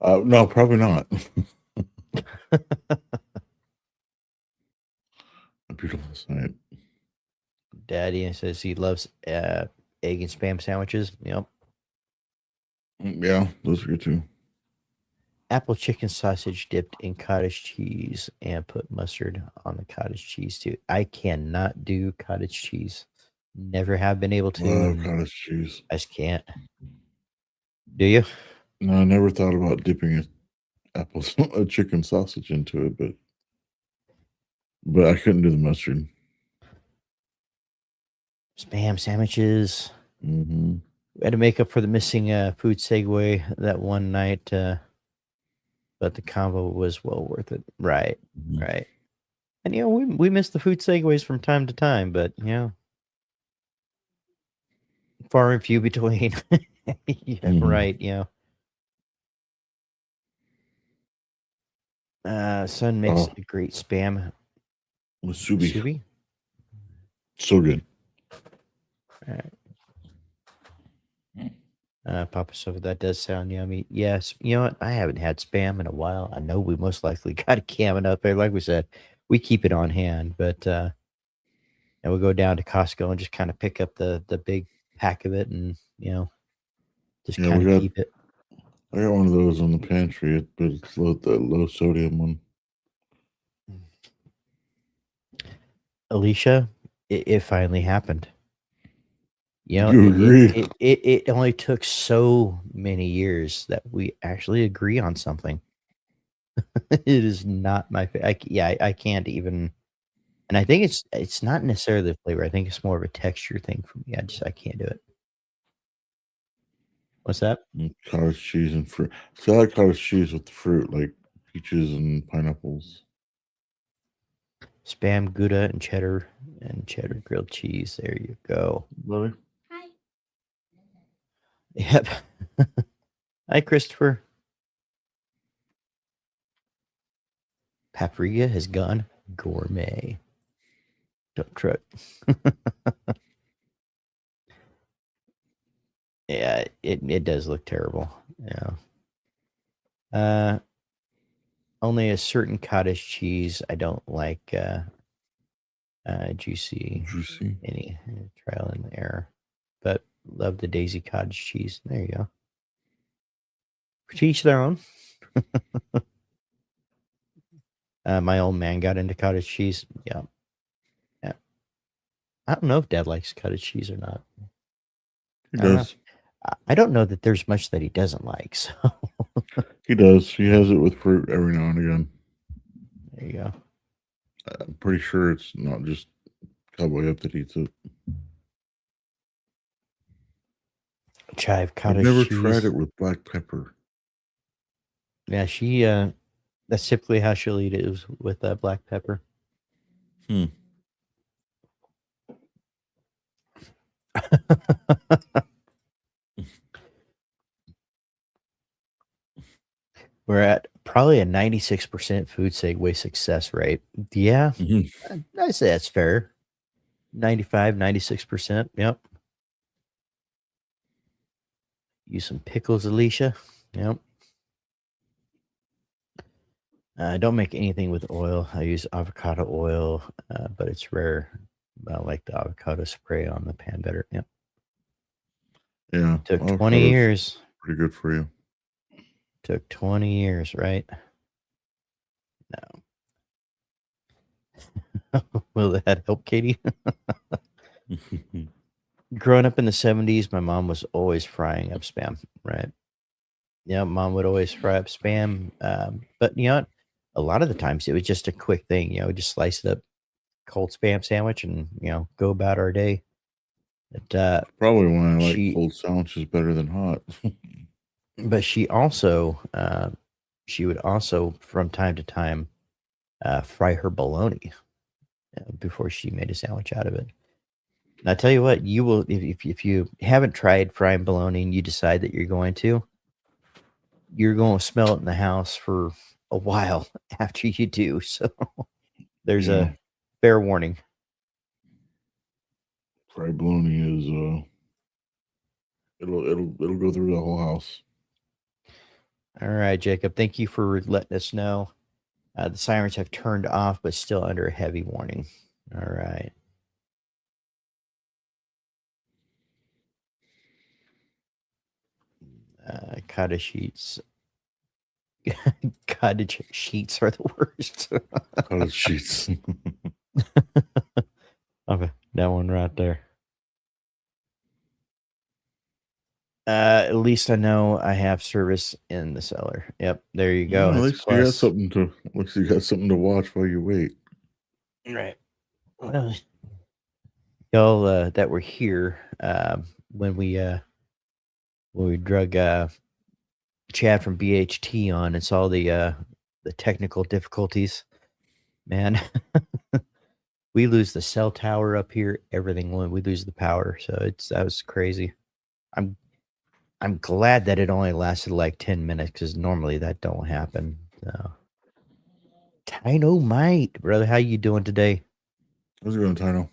No, probably not. A beautiful sight. Daddy says he loves egg and spam sandwiches. Yep. Yeah, those are good too. Apple chicken sausage dipped in cottage cheese and put mustard on the cottage cheese too. I cannot do cottage cheese. Never have been able to. Love cottage cheese. I just can't. Do you? No, I never thought about dipping a chicken sausage into it, but I couldn't do the mustard. Spam sandwiches. Mm-hmm. We had to make up for the missing food segue that one night, but the combo was well worth it. Right, right. And we miss the food segues from time to time, but far and few between. Right. Son makes a great spam musubi. So good. All right. Papa Sofa, that does sound yummy. Yes, you know what? I haven't had spam in a while. I know we most likely got it coming up there. Like we said, we keep it on hand, but and we'll go down to Costco and just kind of pick up the big pack of it and just kind of keep it. I got one of those in the pantry, but it's the low sodium one. Alicia, it finally happened. You agree? It only took so many years that we actually agree on something. It is not my I can't even, and I think it's not necessarily the flavor. I think it's more of a texture thing for me. I can't do it. What's that? Cottage cheese and fruit. So I like cottage cheese with fruit, like peaches and pineapples. Spam, Gouda, and cheddar grilled cheese. There you go. Really? Yep. Hi, Christopher. Paprika has gone gourmet. Dump truck. Yeah, it does look terrible. Yeah. Only a certain cottage cheese I don't like. Juicy. Any trial and error, but love the Daisy cottage cheese. There you go. To each their own. My old man got into cottage cheese. Yeah. I don't know if Dad likes cottage cheese or not. He does. I don't know that there's much that he doesn't like. So He does. He has it with fruit every now and again. there you go. I'm pretty sure it's not just Cowboy Up that eats it. Chive I've cottage never cheese. tried it with black pepper. Yeah, she. That's typically how she'll eat it, is with black pepper. We're at probably a 96% food segue success rate. Yeah, I'd say that's fair. 95, 96%. Yep. Use some pickles, Alicia. Yep. I don't make anything with oil. I use avocado oil, but it's rare. I like the avocado spray on the pan better. Yep. Yeah. Took 20 years. Pretty good for you. Took 20 years, right? No. Will that help, Katie? Growing up in the 70s, my mom was always frying up Spam, right? Yeah, Mom would always fry up Spam. But you know what? A lot of the times it was just a quick thing. You know, just slice it up, cold Spam sandwich, and go about our day. But probably why I like cold sandwiches better than hot. But she also, she would also from time to time fry her bologna before she made a sandwich out of it. And I tell you what, you will if you haven't tried frying bologna and you decide that you're going to smell it in the house for a while after you do. So there's a fair warning. Fried bologna is it'll go through the whole house. All right, Jacob. Thank you for letting us know. The sirens have turned off, but still under a heavy warning. All right. Cottage sheets. Cottage sheets are the worst. Cottage sheets. Okay, that one right there. At least I know I have service in the cellar. Yep, there you go. Well, at least you got something to watch while you wait. Right. Well, y'all that were here when we drug Chad from BHT on and saw the technical difficulties. Man, we lose the cell tower up here. Everything we lose the power. So that was crazy. I'm glad that it only lasted like 10 minutes because normally that don't happen. So. Dynamite, brother. How you doing today? How's it going, Tino?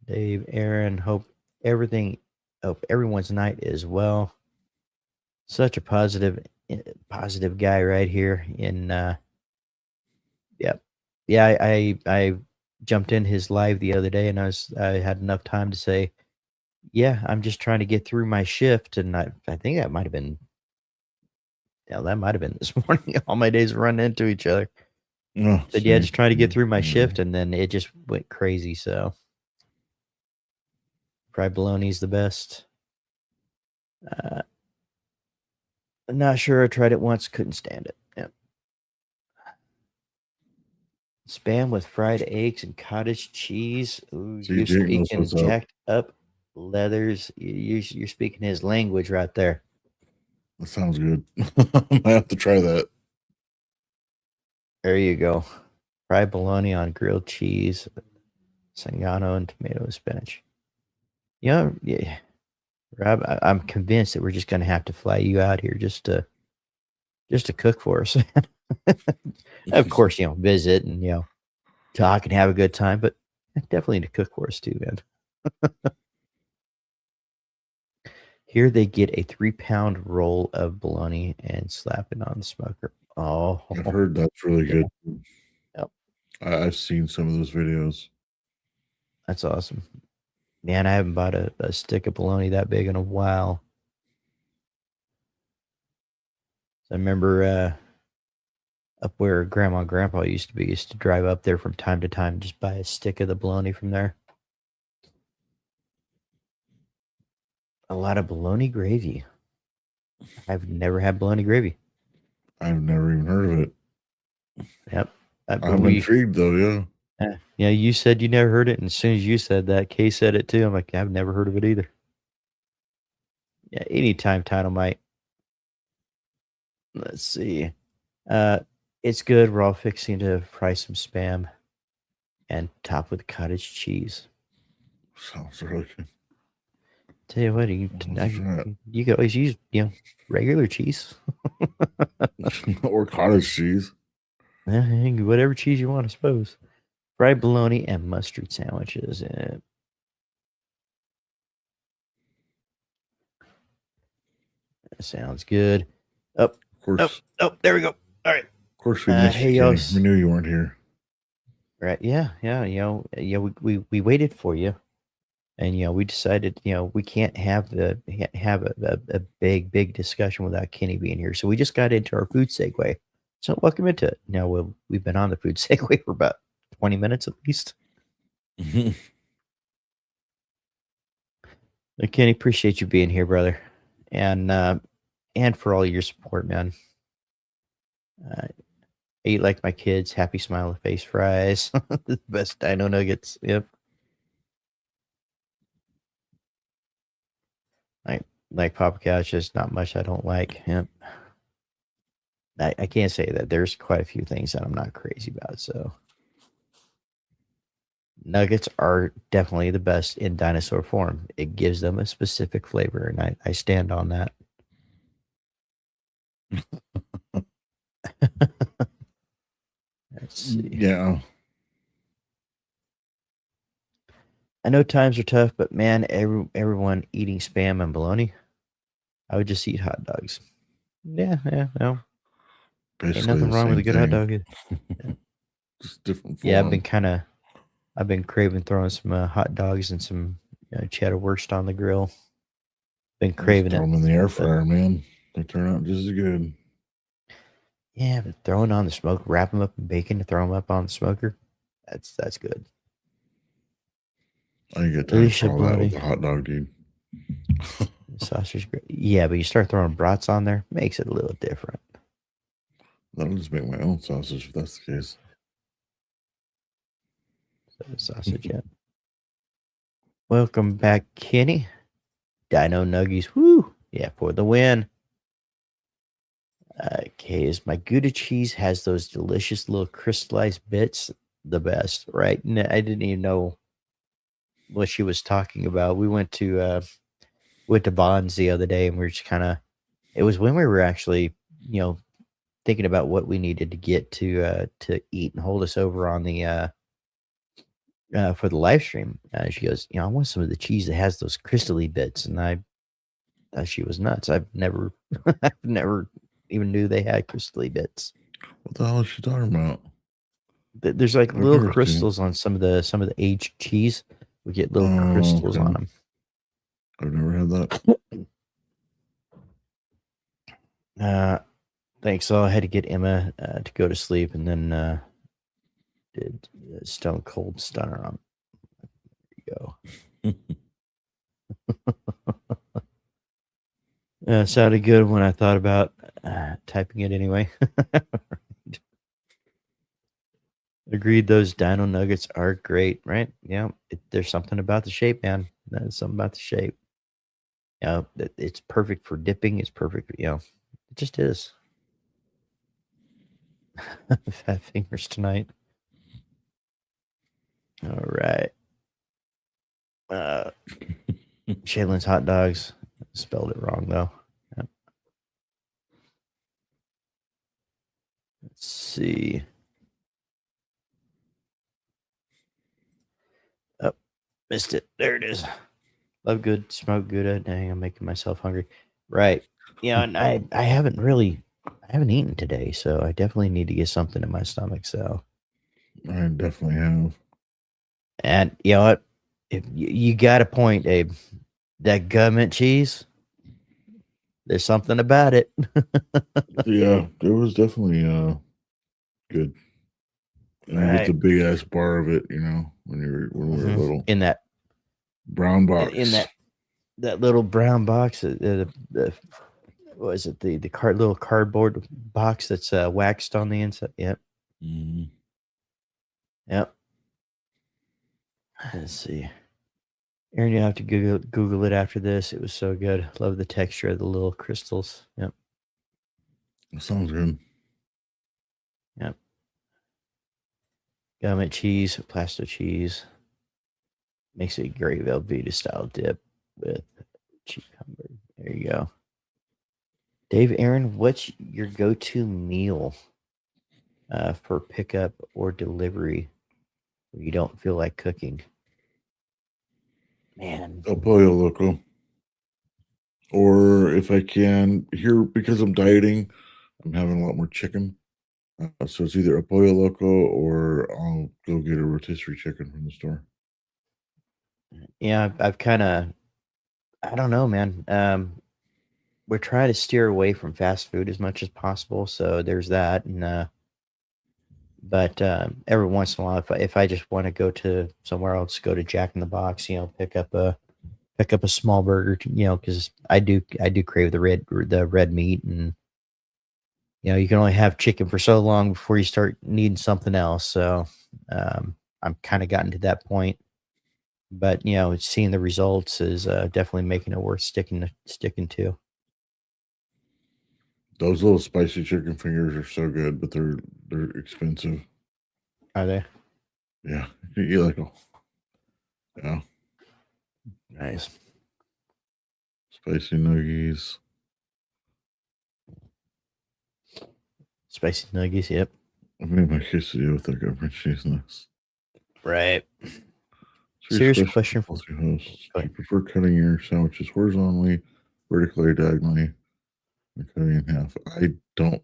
Dave, Aaron, hope everyone's night is well. Such a positive guy right here in yep. Yeah, I jumped in his live the other day and I had enough time to say, yeah, I'm just trying to get through my shift, and I think that might have been this morning. All my days run into each other. Oh, Said, yeah, just trying to get through my shift, and then it just went crazy. So fried bologna's the best. I'm not sure. I tried it once, couldn't stand it. Yep. Spam with fried eggs and cottage cheese. Ooh, you speaking jacked up Leathers. You're speaking his language right there. That sounds good. I have to try that. There you go. Fried bologna on grilled cheese, Sangano, and tomato and spinach. Yeah, Rob, I'm convinced that we're just going to have to fly you out here just to cook for us. Of course, visit and talk and have a good time, but definitely to cook for us too, man. Here they get a 3-pound roll of bologna and slap it on the smoker. Oh, I've heard that's really Yeah. good. Yep. I've seen some of those videos. That's awesome. Man, I haven't bought a stick of bologna that big in a while. I remember up where Grandma and Grandpa used to drive up there from time to time, just buy a stick of the bologna from there. A lot of bologna gravy. I've never had bologna gravy. I've never even heard of it. Yep. I'm intrigued though, yeah. Yeah, you said you never heard it, and as soon as you said that, Kay said it too. I'm like, I've never heard of it either. Yeah, anytime Dynamite. Let's see. It's good. We're all fixing to fry some spam and top with cottage cheese. Sounds really good. Tell you what, you could always use regular cheese. Or cottage cheese. Whatever cheese you want, I suppose. Fried bologna and mustard sandwiches. That sounds good. Of course. Oh, there we go. All right. Of course we missed you, Kenny. We knew you weren't here. Right. Yeah. We waited for you. And we decided, we can't have a big discussion without Kenny being here. So we just got into our food segue. So welcome into it. Now we've been on the food segue for about 20 minutes at least. Kenny, appreciate you being here, brother, and for all your support, man. Eat like my kids, happy smile face fries, the best dino nuggets. Yep. Like Papa Couch, just not much I don't like. Yep. I can't say that. There's quite a few things that I'm not crazy about. So nuggets are definitely the best in dinosaur form. It gives them a specific flavor, and I stand on that. Let's see. Yeah. I know times are tough, but man, everyone eating spam and bologna, I would just eat hot dogs. Yeah, no. Basically ain't nothing wrong with a good hot dog. Just different form. Yeah, I've been craving throwing some hot dogs and some cheddar wurst on the grill. Been craving throw them in the air fryer, man. They turn out just as good. Yeah, but throwing on the smoke, wrap them up in bacon to throw them up on the smoker, that's good. I can get tired of all that with the hot dog, dude. Sausage, yeah, but you start throwing brats on there, makes it a little different. I'll just make my own sausage if that's the case. Sausage, yeah. Welcome back, Kenny. Dino Nuggies, woo! Yeah, for the win. Okay, my Gouda cheese has those delicious little crystallized bits. The best, right? I didn't even know what she was talking about. We went to Bonds the other day, and we were just it was when we were actually, thinking about what we needed to get to eat and hold us over on the for the live stream. She goes, I want some of the cheese that has those crystally bits, and I thought she was nuts. I've never even knew they had crystally bits. What the hell is she talking about? There's like little crystals on some of the aged cheese. We get little crystals on them. I've never had that. Thanks. So I had to get Emma to go to sleep, and then did Stone Cold Stunner on. There you go. Sounded good when I thought about typing it anyway. Agreed, those dino nuggets are great, right? Yeah, there's something about the shape, man. That's something about the shape. It's perfect for dipping. It's perfect. It just is. Fat fingers tonight. All right. Shaylin's hot dogs. Spelled it wrong though. Yep. Let's see. Oh, missed it. There it is. Love good, smoke good. Dang, I'm making myself hungry. Right. And I haven't eaten today, so I definitely need to get something in my stomach. So I definitely have. And you know what? If you got a point, Abe. That government cheese, there's something about it. Yeah, it was definitely good. And you get the big ass bar of it, when we were little. In that Brown box. In that little brown box, the what is it? The little cardboard box that's waxed on the inside. Yep. Mm-hmm. Yep. Let's see. Aaron, you have to Google it after this. It was so good. Love the texture of the little crystals. Yep. That sounds good. Yep. Government cheese, Plasto cheese. Makes a great Velveeta style dip with cucumber. There you go. Dave, Aaron, what's your go-to meal for pickup or delivery where you don't feel like cooking? Man. El Pollo Loco. Or if I can, here, because I'm dieting, I'm having a lot more chicken. So it's either a Pollo Loco or I'll go get a rotisserie chicken from the store. Yeah, I've kind of, I don't know, man. We're trying to steer away from fast food as much as possible. So there's that. And, but every once in a while, if I just want to go to somewhere else, go to Jack in the Box, pick up a small burger, because I do crave the red meat, and you can only have chicken for so long before you start needing something else. So I'm kind of gotten to that point, but seeing the results is definitely making it worth sticking to. Those little spicy chicken fingers are so good, but they're expensive. Are they? Yeah, you like them. Yeah. Nice. Spicy nuggies. Spicy nuggies, yep. I made my quesadilla with their government cheese nuts. Right. Serious question for hosts. Do you prefer cutting your sandwiches horizontally, vertically, or diagonally, and cutting in half? I don't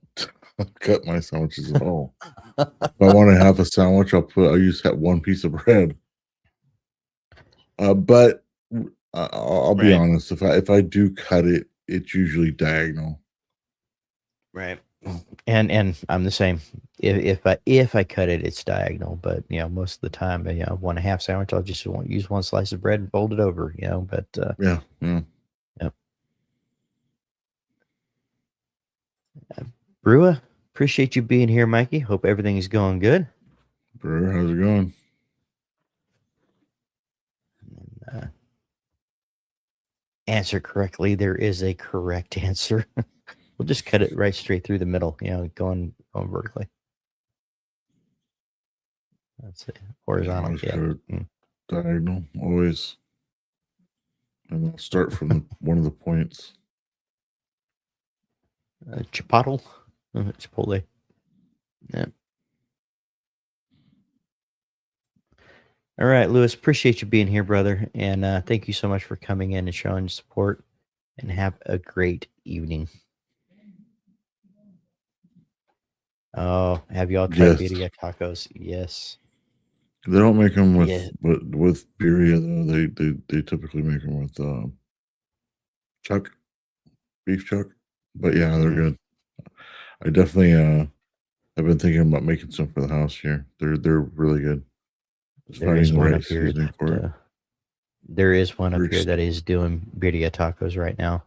cut my sandwiches at all. If I want to have a sandwich, I'll use that one piece of bread. But I'll be honest. If I do cut it, it's usually diagonal. Right. And I'm the same. If I cut it, it's diagonal. But most of the time, want a half sandwich, I'll just use one slice of bread and fold it over. But yeah. Yep. Brewer, appreciate you being here, Mikey. Hope everything is going good. Brewer, how's it going? Answer correctly. There is a correct answer. We'll just cut it right straight through the middle, going vertically. That's it. Horizontal. Yeah. Diagonal, always. And I'll start from one of the points. Chipotle. Chipotle. Yeah. All right, Lewis, appreciate you being here, brother. And thank you so much for coming in and showing support. And have a great evening. Oh, have y'all tried birria tacos? Yes. They don't make them with birria though. They typically make them with chuck, beef chuck. But yeah, they're good. I definitely I've been thinking about making some for the house here. They're really good. There is one up here that is doing birria tacos right now.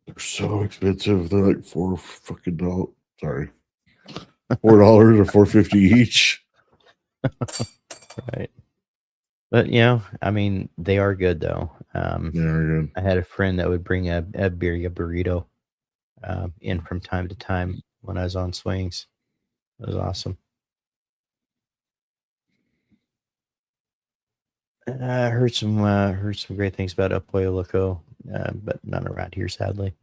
They're so expensive. They're like $4. Sorry, $4 or $4.50 each. Right. But I mean, they are good though. They are good. I had a friend that would bring a birria burrito in from time to time when I was on swings. It was awesome. I heard some great things about El Pollo Loco, but none around here, sadly.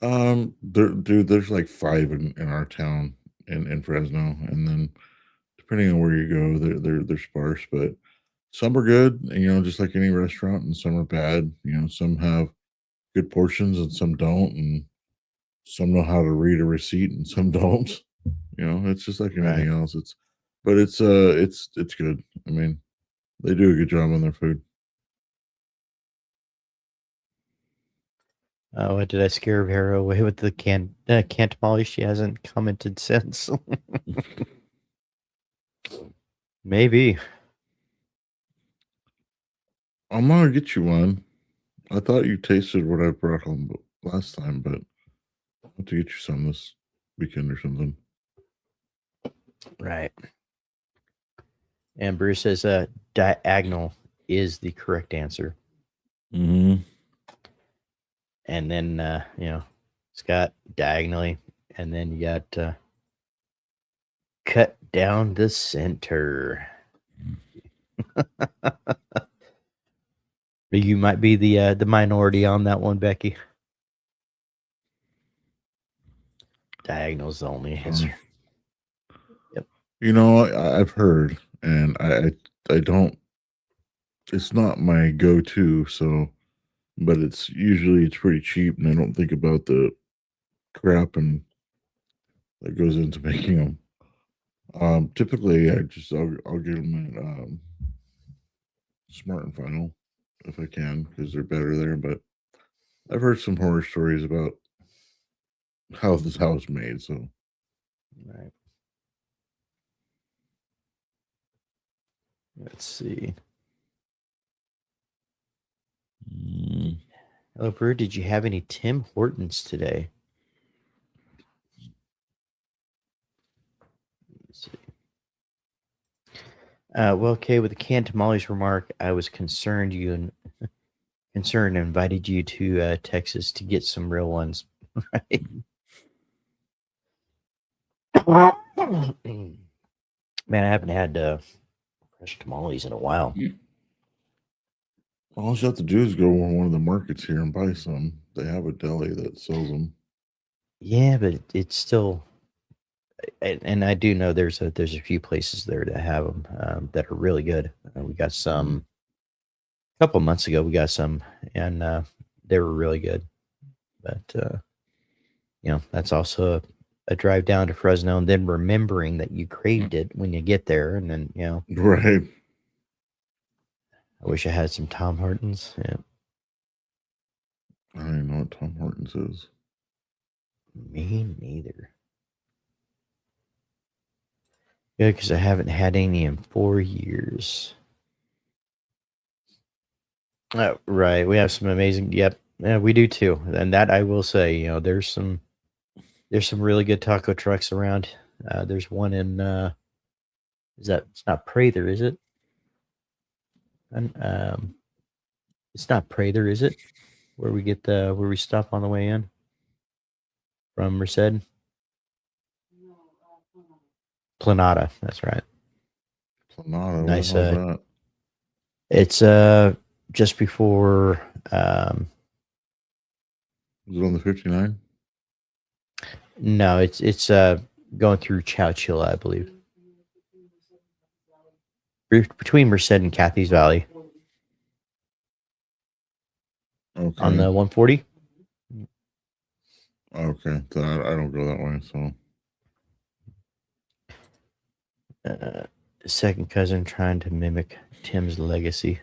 There's like 5 in our town in Fresno, and then depending on where you go, they're sparse, but some are good, just like any restaurant, and some are bad. Some have good portions and some don't, and some know how to read a receipt and some don't. It's just like Right. anything else. It's good. I mean, they do a good job on their food. Oh, did I scare Vera away with the canned tamales? She hasn't commented since. Maybe. I'm gonna get you one. I thought you tasted what I brought home last time, but I'll have to get you some this weekend or something. Right. And Bruce says diagonal is the correct answer. Mm-hmm. And then, Scott diagonally. And then you got cut down the center. You might be the minority on that one, Becky. Diagonal's the only answer. Yep. I've heard, and I don't. It's not my go-to, so, but it's pretty cheap, and I don't think about the crap and that goes into making them. Typically, I'll get them at Smart and Final if I can because they're better there. But I've heard some horror stories about how it's made. So, Right. Let's see. Hello, Brew. Did you have any Tim Hortons today? Let's see. Well, okay. With the canned tamales remark, I was concerned and invited you to Texas to get some real ones. Right. Man, I haven't had fresh tamales in a while. all you have to do is go to one of the markets here and buy some. They have a deli that sells them. Yeah, but it's still, and I do know there's a few places there that have them that are really good. We got some a couple months ago. We got some, and they were really good. But that's also a drive down to Fresno, and then remembering that you craved it when you get there, and then Right. I wish I had some Tom Hortons. Yeah, I don't even know what Tom Hortons is. me neither. Yeah, because I haven't had any in 4 years. Right, we have some amazing. Yep, yeah, we do too. And that I will say, there's some really good taco trucks around. There's one in it's not Prather, is it? And it's not Prather, is it? Where we stop on the way in from Merced? Planada, that's right. Planada. Nice. What the hell's that? It's just before Is it on the 59? no, it's going through Chowchilla, I believe. Between Merced and Cathy's Valley. Okay. On the 140. Okay, so I don't go that way. So, Second cousin trying to mimic Tim's legacy.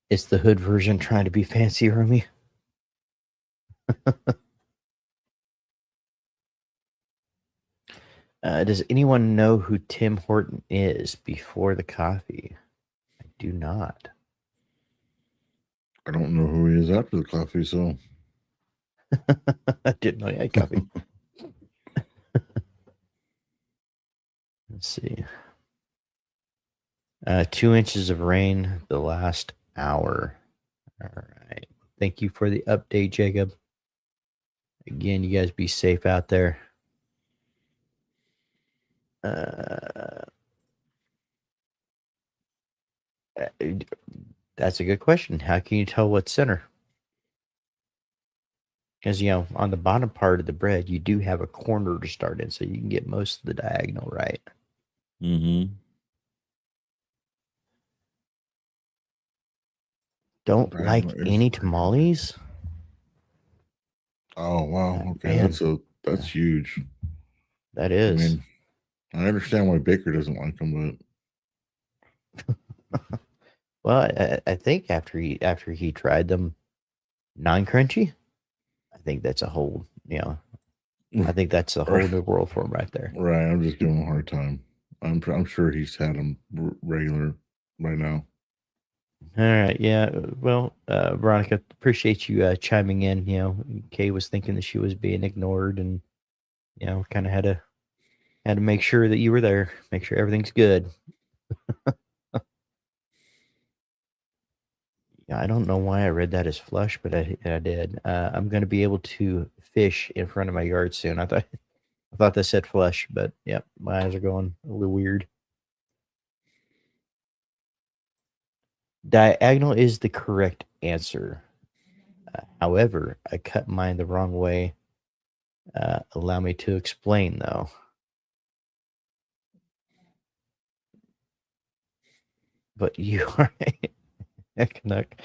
It's the hood version trying to be fancy, Remy. Does anyone know who Tim Horton is before the coffee? I do not. I don't know who he is after the coffee. So, I didn't know he had coffee. Let's see. 2 inches of rain the last hour. All right. Thank you for the update, Jacob. Again, you guys be safe out there. That's a good question. How can you tell what's center? Because, on the bottom part of the bread, you do have a corner to start in, so you can get most of the diagonal right. Mm-hmm. Don't like any tamales? Oh wow! Okay, Man. that's huge. That I is. mean, I understand why Baker doesn't like them, Well, I think after he tried them non-crunchy, I think that's a whole, but I think that's a whole new world for him right there. right. I'm just giving him a hard time. I'm sure he's had them regular by now. All right, yeah. Well, Veronica, appreciate you chiming in. Kay was thinking that she was being ignored, and kind of had to make sure that you were there, make sure everything's good. Yeah, I don't know why I read that as flush, but I did. I'm going to be able to fish in front of my yard soon. I thought that said flush, but yep, my eyes are going a little weird. Diagonal is the correct answer. However, I cut mine the wrong way. Allow me to explain, though. But you are a Canuck.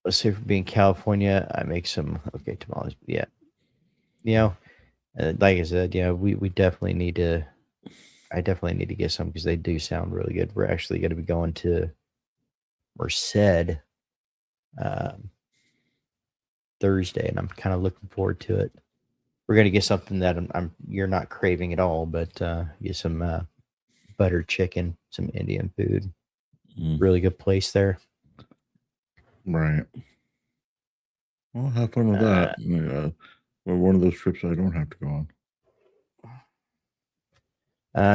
Let's say for being California, I make some okay tamales. Yeah, like I said, we definitely need to. I definitely need to get some because they do sound really good. We're actually going to be going to Merced Thursday, and I'm kind of looking forward to it. We're going to get something that you're not craving at all, but get some butter chicken, some Indian food. Really good place there. Right. Well, have fun with that. One of those trips I don't have to go on.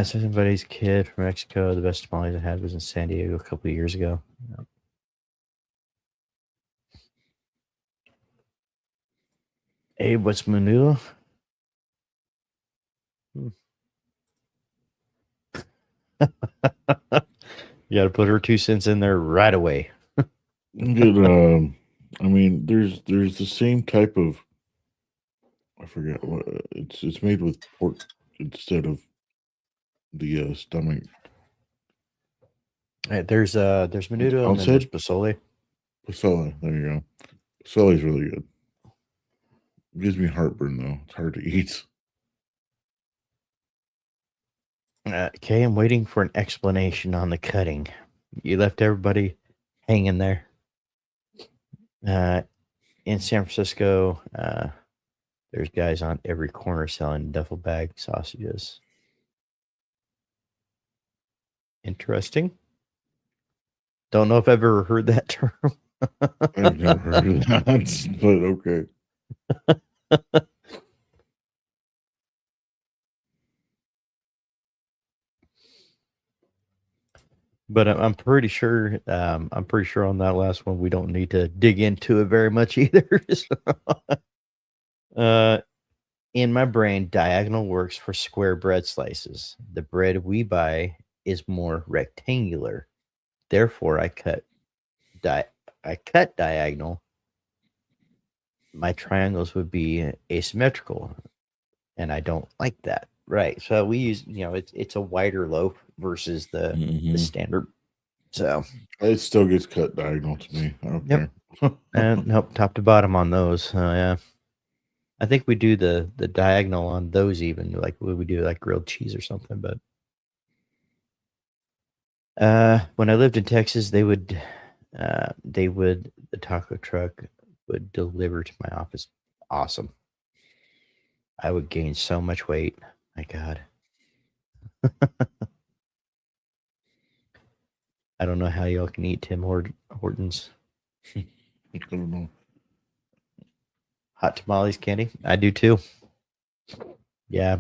So somebody's kid from Mexico. The best tamales I had was in San Diego a couple of years ago. Yep. Hey, what's menudo? You got to put her 2 cents in there right away. Good. I mean, there's the same type of. I forget what it's made with pork instead of the stomach. Hey, there's menudo and then there's pozole. Pozole, there you go. Pozole's really good. It gives me heartburn though. It's hard to eat. Okay, I'm waiting for an explanation on the cutting. You left everybody hanging there. In San Francisco, there's guys on every corner selling duffel bag sausages. Interesting. Don't know if I've ever heard that term. I've never heard of that, but okay. But I'm pretty sure. I'm pretty sure on that last one we don't need to dig into it very much either. In my brain, diagonal works for square bread slices. The bread we buy is more rectangular. Therefore, I cut diagonal. My triangles would be asymmetrical, and I don't like that. Right. So we use, it's a wider loaf versus the standard. So it still gets cut diagonal to me. I don't care. And nope, top to bottom on those. Yeah. I think we do the diagonal on those even like we do like grilled cheese or something. But when I lived in Texas, the taco truck would deliver to my office. Awesome. I would gain so much weight. My God. I don't know how y'all can eat Tim Hortons. I don't know. Hot tamales, Candy. I do too. Yeah,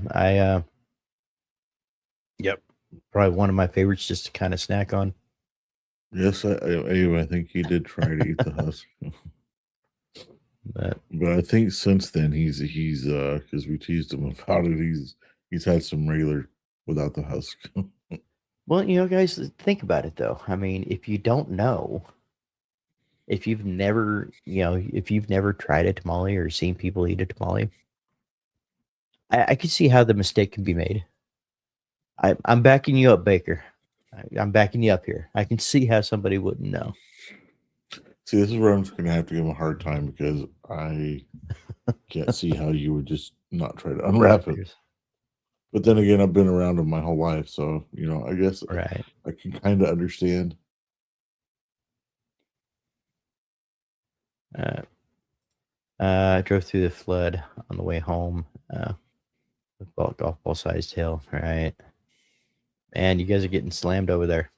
yep. Probably one of my favorites just to kind of snack on. Yes, I think he did try to eat the husk. But But I think since then he's because we teased him about it, he's had some regular without the husk. well, guys, think about it though. I mean, if you don't know, if you've never, if you've never tried a tamale or seen people eat a tamale, I can see how the mistake can be made. I'm backing you up, Baker. I'm backing you up here. I can see how somebody wouldn't know. See, this is where I'm just gonna have to give him a hard time because I can't see how you would just not try to unwrap it. But then again, I've been around him my whole life, so I guess Right. I can kind of understand. I drove through the flood on the way home. With golf ball sized hill. Right. And you guys are getting slammed over there.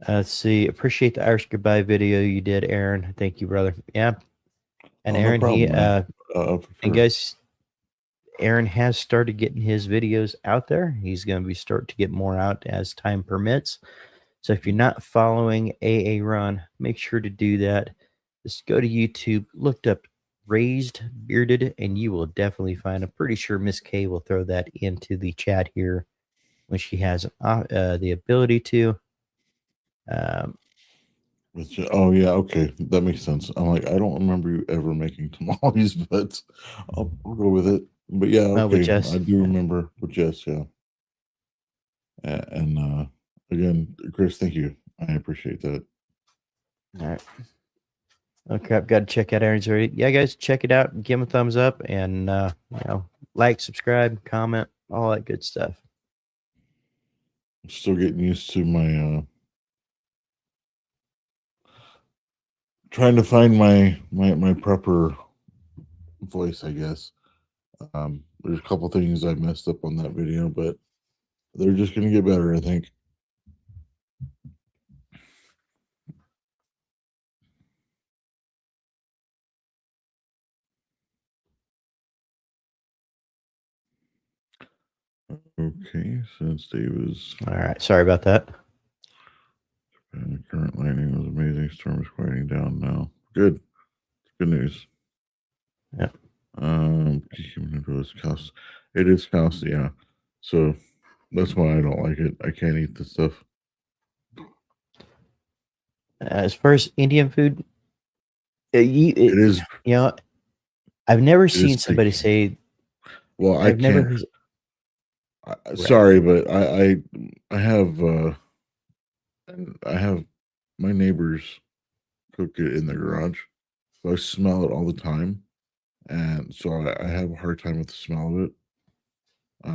Let's see. Appreciate the Irish goodbye video you did, Aaron. Thank you, brother. Yeah. And Oh, Aaron, no problem, man. and Sure. guys, Aaron has started getting his videos out there. He's going to be start to get more out as time permits. So if you're not following AA Run, make sure to do that. Just go to YouTube, looked up Raised Bearded, and you will definitely find. I'm pretty sure Miss K will throw that into the chat here when she has the ability to. Oh yeah, okay, that makes sense. I'm like, I don't remember you ever making tamales, but I'll go with it. But yeah, With okay, Jess. I do remember with Jess, yeah. And again, Chris, thank you. I appreciate that. All right. Okay, I've got to check out Aaron's already. Yeah, guys, check it out. Give him a thumbs up and like, subscribe, comment, all that good stuff. I'm still getting used to my trying to find my proper voice, I guess. There's a couple things I messed up on that video, but they're just gonna get better, I think. Okay, since Dave is All right, sorry about that. the current lightning was amazing. Storm is quieting down now. Good. Good news. Yeah. It is cows, yeah. So that's why I don't like it. I can't eat the stuff. As far as Indian food, It is. I've never It is seen somebody sticky. say. Well, I I've never. can't. Right. Sorry, but I have I have my neighbors cook it in the garage, so I smell it all the time, and so I have a hard time with the smell of it.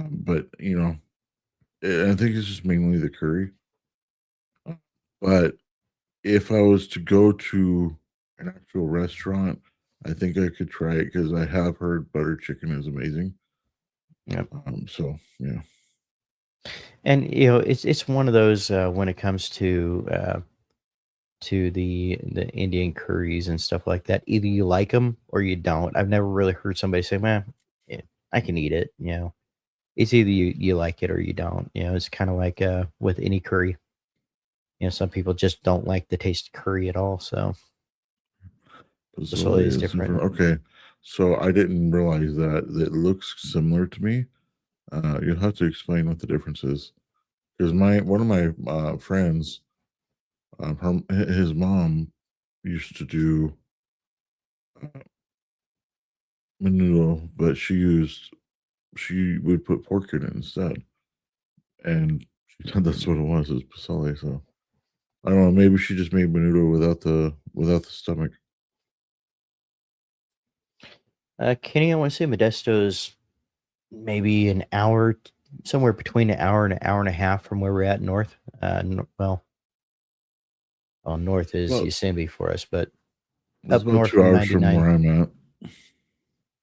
But I think it's just mainly the curry. But if I was to go to an actual restaurant, I think I could try it because I have heard butter chicken is amazing. Yep. So yeah. And it's one of those when it comes to the Indian curries and stuff like that. Either you like them or you don't. I've never really heard somebody say, "Man, I can eat it." It's either you like it or you don't. It's kind of like with any curry. Some people just don't like the taste of curry at all. So Pozole is is different. okay. So I didn't realize that it looks similar to me. You'll have to explain what the difference is, because one of my friends, his mom used to do menudo, but she would put pork in it instead, and she said that's what it was, is pozole. So I don't know, maybe she just made menudo without the stomach. Kenny, I want to say Modesto's maybe an hour, somewhere between an hour and a half from where we're at north. North is Well, Yosemite for us, but it's up about north 2 from hours from 99. where I'm at.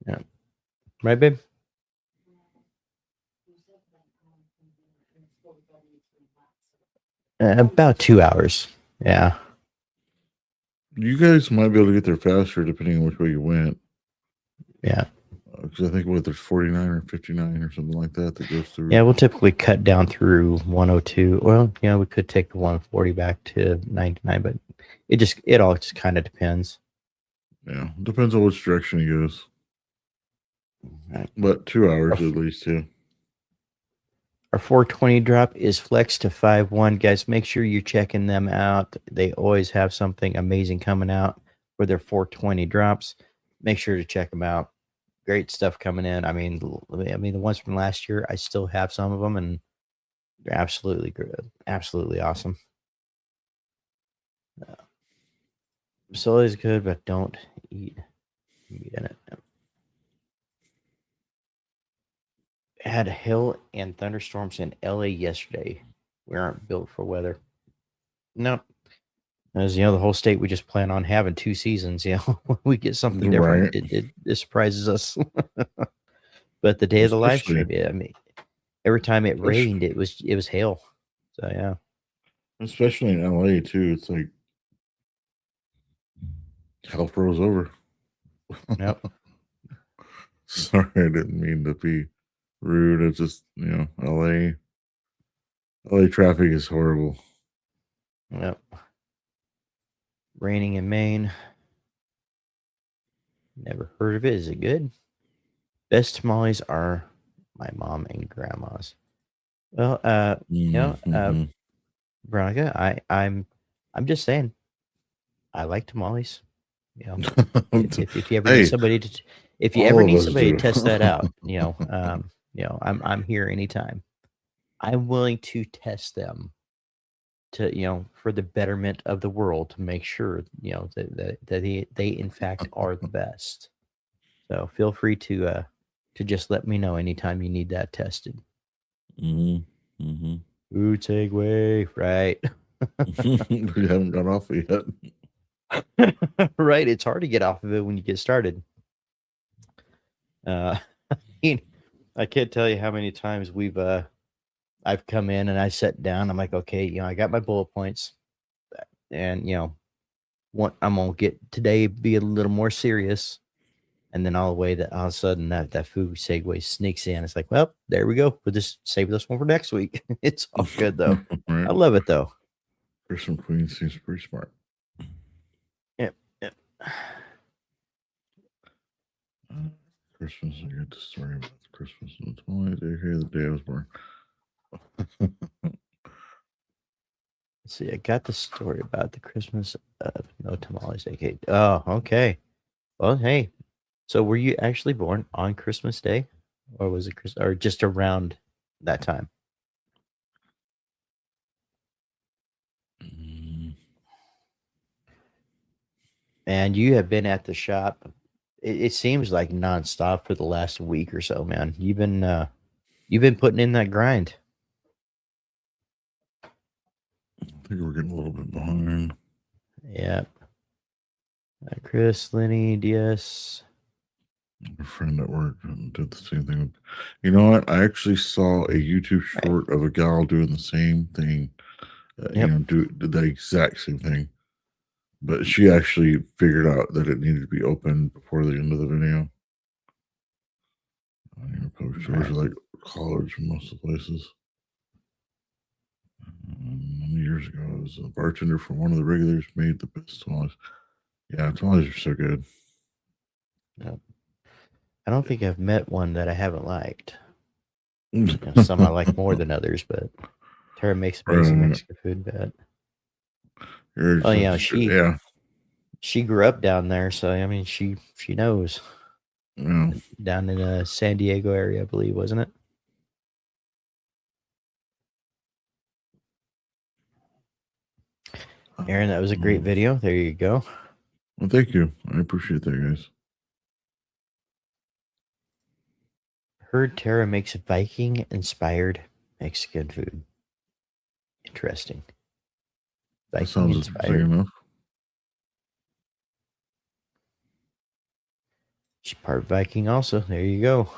Yeah. Right, babe? About 2 hours. Yeah. You guys might be able to get there faster depending on which way you went. Yeah. Because I think there's 49 or 59 or something like that goes through. Yeah, we'll typically cut down through 102. Well, we could take the 140 back to 99, but it all just kind of depends. Yeah, depends on which direction he goes. Right. But 2 hours at least, yeah. Our 420 drop is flexed to 5.1. Guys, make sure you're checking them out. They always have something amazing coming out for their 420 drops. Make sure to check them out. Great stuff coming in. I mean, the ones from last year, I still have some of them, and they're absolutely good, absolutely awesome. So is good, but don't eat meat in it. Had hail and thunderstorms in LA yesterday. We aren't built for weather. No. As the whole state, we just plan on having 2 seasons. When we get something different, Right. it surprises us. But the day of the live stream, Especially- I mean, every time it Especially- rained, it was hail. So yeah. Especially in LA too. It's like hell froze over. Yep. Sorry, I didn't mean to be rude. It's just, LA traffic is horrible. Yep. Raining in Maine. Never heard of it. Is it good? Best tamales are my mom and grandma's. Well, Mhm. Veronica, I'm just saying, I like tamales. If you ever Hey, need somebody to, if you all ever of need us somebody to do. test that out, I'm here anytime. I'm willing to test them to for the betterment of the world, to make sure that they in fact are the best. So feel free to just let me know anytime you need that tested. Food segue, right? We haven't got off it yet. Right, it's hard to get off of it when you get started. I can't tell you how many times I've come in and I sat down. I'm like, okay, I got my bullet points, and what I'm gonna get today be a little more serious, and then all of a sudden that food segue sneaks in. It's like, well, there we go. We'll just save this one for next week. It's all good though. Right. I love it though. Christmas Queen seems pretty smart. Yep. Christmas, I got the story about Christmas and the tamales. I hear the day I was born. Let's see. I got the story about the Christmas of no tamales. Okay. Oh, okay. Well, hey. So were you actually born on Christmas Day, or was it or just around that time? And you have been at the shop. It seems like nonstop for the last week or so, man. You've been putting in that grind. I think we're getting a little bit behind. Yeah. Chris, Lenny, DS. A friend at work did the same thing. You know what? I actually saw a YouTube short of a gal doing the same thing. Yep. Did the exact same thing, but she actually figured out that it needed to be open before the end of the video. Public stores are like college in most of the places. Many years ago, I was a bartender for one of the regulars, made the best tamales. Yeah, tamales are so good. Yep. I don't think I've met one that I haven't liked. Some I like more than others, but Tara makes amazing Mexican food. But she grew up down there, so I mean, she knows. Yeah. Down in the San Diego area, I believe, wasn't it? Aaron, that was a great video. There you go. Well, thank you. I appreciate that, guys. Heard Tara makes Viking-inspired Mexican food. Interesting. That sounds interesting enough. She's part Viking also. There you go.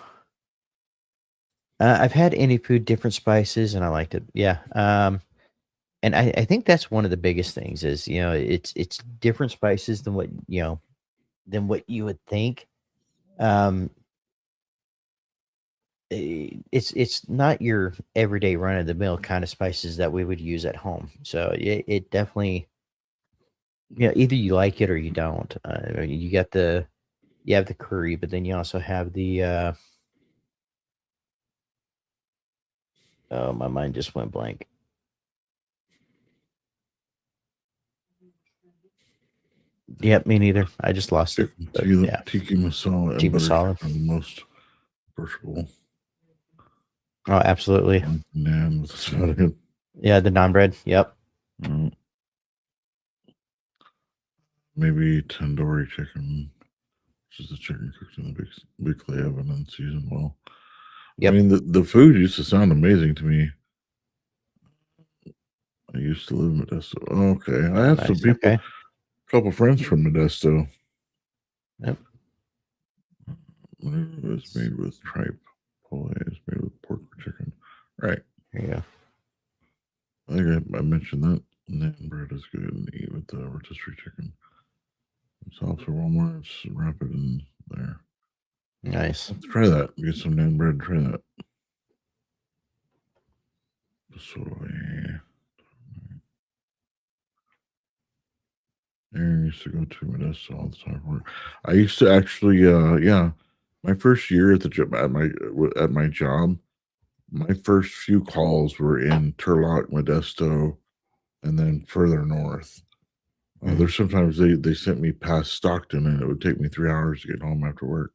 I've had any food, different spices, and I liked it. Yeah. And I think that's one of the biggest things is, it's different spices than what you would think. Um, it's not your everyday run of the mill kind of spices that we would use at home. So it definitely, either you like it or you don't. You have the curry, but then you also have the oh, my mind just went blank. Yep, me neither. I just lost it. But yeah, Tiki masala and Tiki butter masala. chicken are the most versatile. Oh, absolutely. Naan, that's about it. Yeah, the naan bread. Yep. Maybe tandoori chicken, which is the chicken cooked in the big clay oven and seasoned well. Yep. I mean, the food used to sound amazing to me. I used to live in Modesto. Okay, I have some people, Okay. a couple friends from Modesto. Yep. It's made with tripe. Pole is made with pork or chicken. Right. There you go. I think I mentioned that. Naan bread is good and eat with the rotisserie chicken. It's also Walmart. Just wrap it in there. Nice. Let's try that. Get some naan bread. Try that. Soy. Aaron used to go to Modesto all the time. I used to actually, my first year at the job at my job, my first few calls were in Turlock, Modesto, and then further north. There's sometimes they sent me past Stockton, and it would take me 3 hours to get home after work.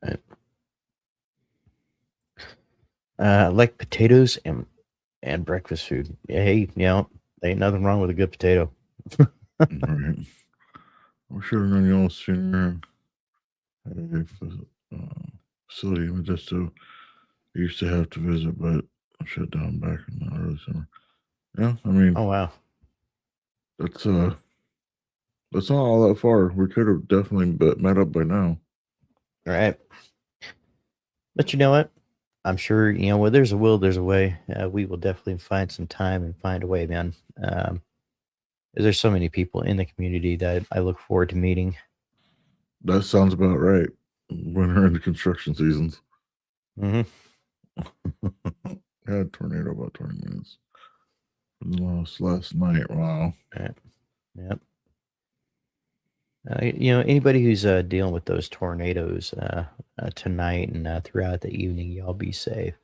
Right. Like potatoes and breakfast food. Hey, ain't nothing wrong with a good potato. All right. I should have known y'all sooner. Had a facility in Modesto. I used to have to visit, but I shut down back in the early summer. Yeah, I mean, Oh wow. that's not all that far. We could have definitely met up by now. All right. But you know what? I'm sure, where there's a will, there's a way. We will definitely find some time and find a way, man. There's so many people in the community that I look forward to meeting. That sounds about right. When we're in the construction seasons. Mm-hmm. Had a tornado about 20 minutes. Last night. Wow. Right. Yep. Anybody who's dealing with those tornadoes tonight and throughout the evening, y'all be safe.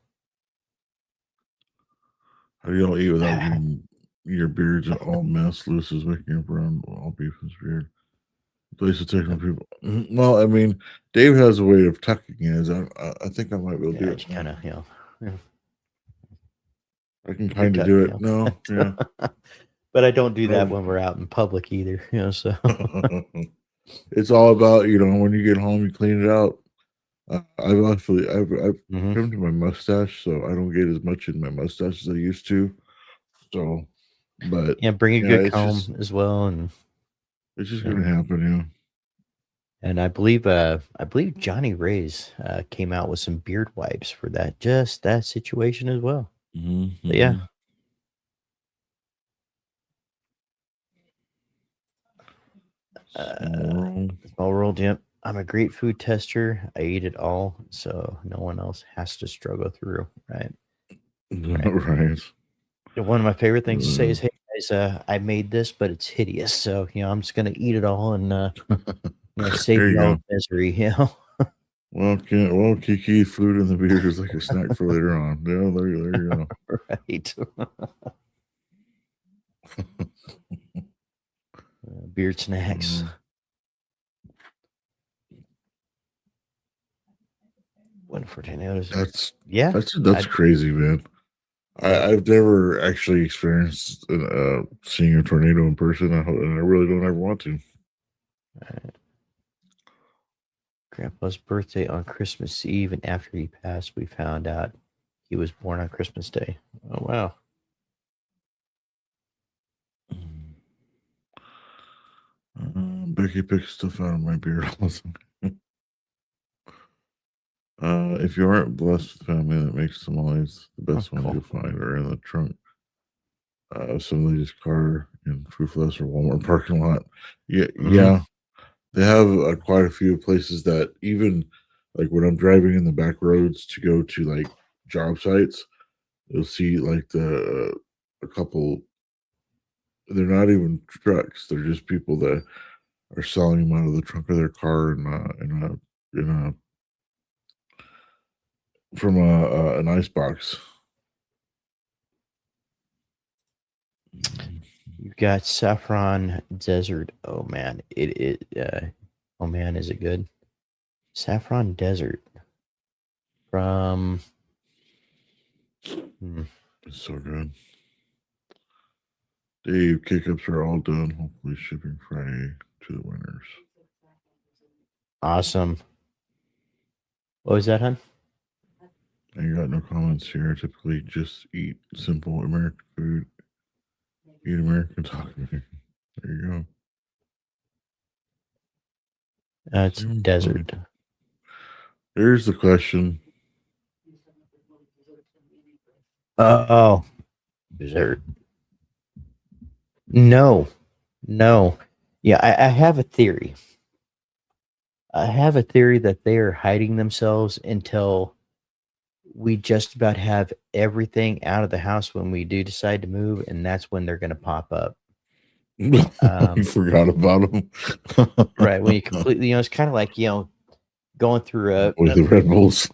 How do y'all eat without getting your beards all messed? Loose is waking up around all beef and beard. Place to take on people. Well, I mean, Dave has a way of tucking his. I think I might be able to do it. Kind of, I can kind of do it. No, yeah. But I don't do that when we're out in public either, so. It's all about, when you get home, you clean it out. I've trimmed my mustache, so I don't get as much in my mustache as I used to. So, but bring a good comb as well, and it's just gonna happen, And I believe Johnny Ray's came out with some beard wipes for that situation as well. Mm-hmm. But yeah. Small world, yep. I'm a great food tester. I eat it all, so no one else has to struggle through, right? Right. One of my favorite things to say is, "Hey guys, I made this, but it's hideous. So I'm just gonna eat it all and save you all misery." Well, Kiki, food and the beard is like a snack for later on. Yeah, there you go. Right. Beard snacks. One for tornadoes. That's crazy, man. I've never actually experienced seeing a tornado in person, and I really don't ever want to. Grandpa's birthday on Christmas Eve, and after he passed, we found out he was born on Christmas Day. Oh wow! Becky picks stuff out of my beard all the time. If you aren't blessed with family that makes tamales, the best ones you'll find are in the trunk. Some lady's car in Food Plus or Walmart parking lot. Yeah. They have quite a few places that even like when I'm driving in the back roads to go to like job sites, you'll see like a couple. They're not even trucks; they're just people that are selling them out of the trunk of their car in a from an ice box. You've got Saffron Desert. Oh man, oh man, is it good? Saffron Desert from. It's so good. Dave, kick-ups are all done. Hopefully shipping Friday to the winners. Awesome. What was that, hun? I got no comments here. Typically just eat simple American food. Eat American taco. There you go. It's desert. Here's the question. Oh, dessert. No. Yeah, I have a theory. I have a theory that they are hiding themselves until we just about have everything out of the house when we do decide to move, and that's when they're going to pop up. You forgot about them. Right. When you completely, it's kind of like, going through with the Red Bulls.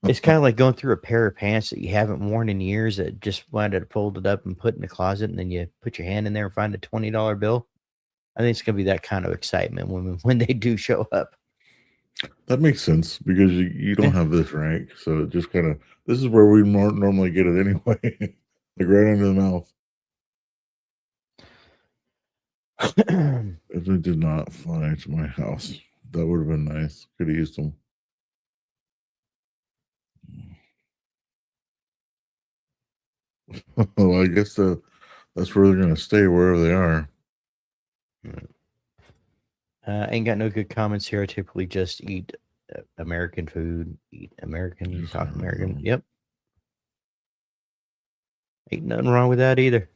It's kind of like going through a pair of pants that you haven't worn in years that just wanted to fold it up and put in the closet, and then you put your hand in there and find a $20 bill. I think it's going to be that kind of excitement when they do show up. That makes sense because you don't have this rank, so it just kind of this is where we normally get it anyway, like right under the mouth. If it did not fly to my house, that would have been nice. Could have used them. Well, I guess that's where they're gonna stay, wherever they are. Ain't got no good comments here. I typically just eat American food, eat American, talk American. Yep. Ain't nothing wrong with that either.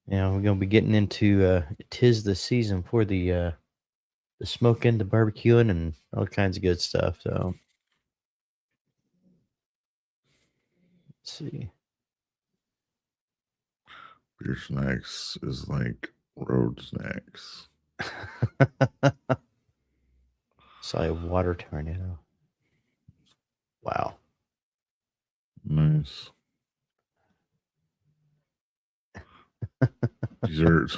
We're gonna be getting into 'tis the season for the smoking, the barbecuing, and all kinds of good stuff. So let's see. Beer snacks is like road snacks. Saw a water tornado. Wow. Nice. Dessert.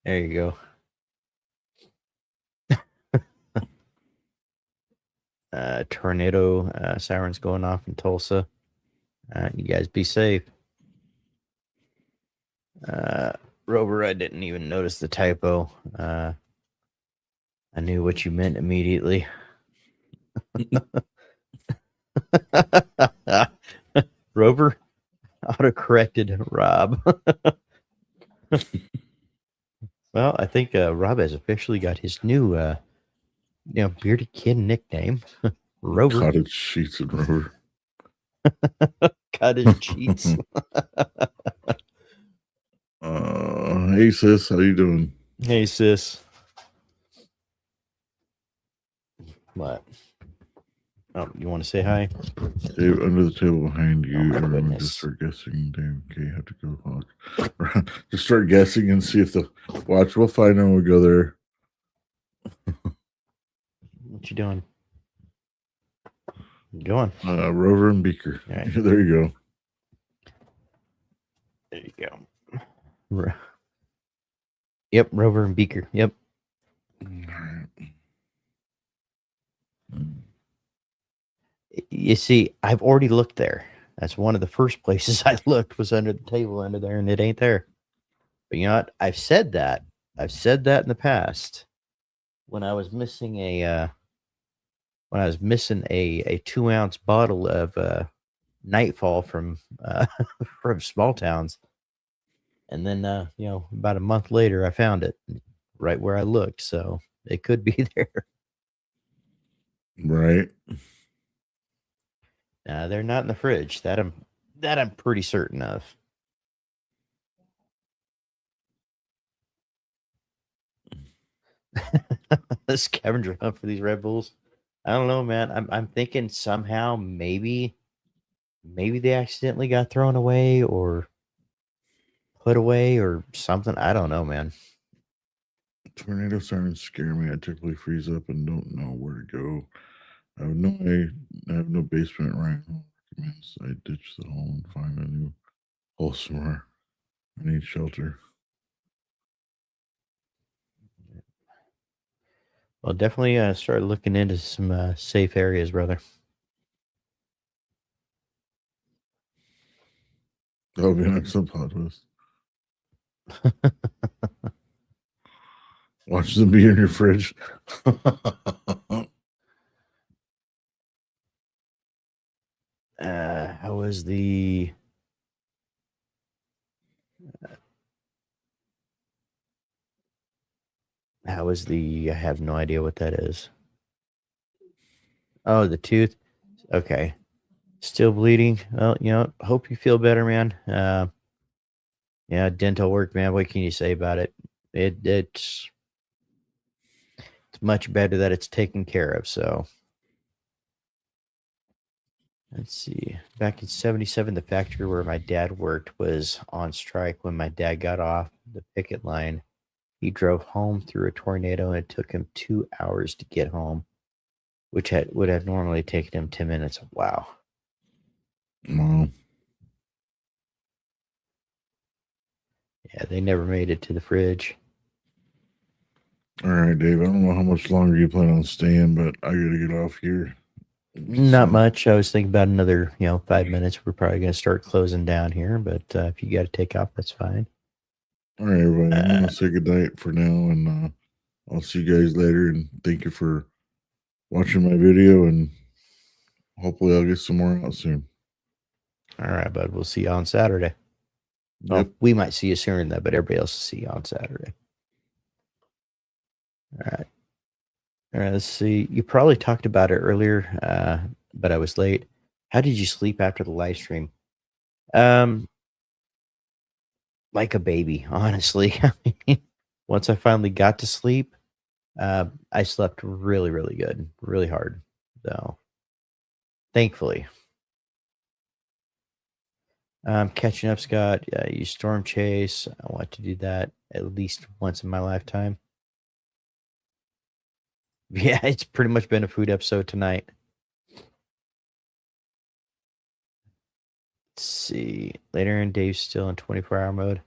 There you go. Tornado sirens going off in Tulsa. You guys be safe. Rover, I didn't even notice the typo. I knew what you meant immediately. Rover auto-corrected Rob. Well, I think Rob has officially got his new bearded kid nickname. Rover. Cottage sheets and Rover. Cottage cheats. Hey sis, how you doing? Hey sis. What? Oh, you want to say hi? Dave, under the table behind you. my Everyone goodness. just start guessing. Dave, okay, have to go hawk. Just start guessing and see if the watch. We'll find out when we go there. What you doing? Go on. Rover and Beaker. All right. There you go. There you go. Yep, Rover and Beaker. Yep. You see, I've already looked there. That's one of the first places I looked was under the table under there, and it ain't there. But you know what? I've said that in the past when I was missing a 2-ounce bottle of Nightfall from from Small Towns. And then about a month later I found it right where I looked, so it could be there. Right. They're not in the fridge. That I'm pretty certain of. The scavenger hunt for these Red Bulls. I don't know, man. I'm thinking somehow maybe they accidentally got thrown away or put away or something. I don't know, man. Tornado sirens scare me. I typically freeze up and don't know where to go. I have no basement right now. Recommends I ditch the hole and find a new hole somewhere. I need shelter. Well, definitely start looking into some safe areas, brother. That'll be an excellent plot twist. Watch them be in your fridge. How was the I have no idea what that is. Oh, the tooth. Okay. Still bleeding. Well, hope you feel better, man. Yeah, dental work, man. What can you say about it? It's much better that it's taken care of. So let's see. Back in '77, the factory where my dad worked was on strike. When my dad got off the picket line, he drove home through a tornado, and it took him 2 hours to get home, which would have normally taken him 10 minutes. Wow. Wow. Yeah, they never made it to the fridge. All right, Dave. I don't know how much longer you plan on staying, but I gotta get off here. Not much. I was thinking about another, 5 minutes. We're probably going to start closing down here, but if you got to take off, that's fine. All right, everybody. I'm gonna say goodnight for now, and I'll see you guys later. And thank you for watching my video, and hopefully I'll get some more out soon. All right, bud. We'll see you on Saturday. Well, Yep. we might see you sooner than that, but everybody else will see you on Saturday. All right. All right. Let's see. You probably talked about it earlier, but I was late. How did you sleep after the live stream? Like a baby, honestly. Once I finally got to sleep, I slept really, really good, really hard. So, thankfully. Catching up, Scott. You storm chase. I want to do that at least once in my lifetime. Yeah, it's pretty much been a food episode tonight. Let's see. Later in Dave's still in 24-hour mode.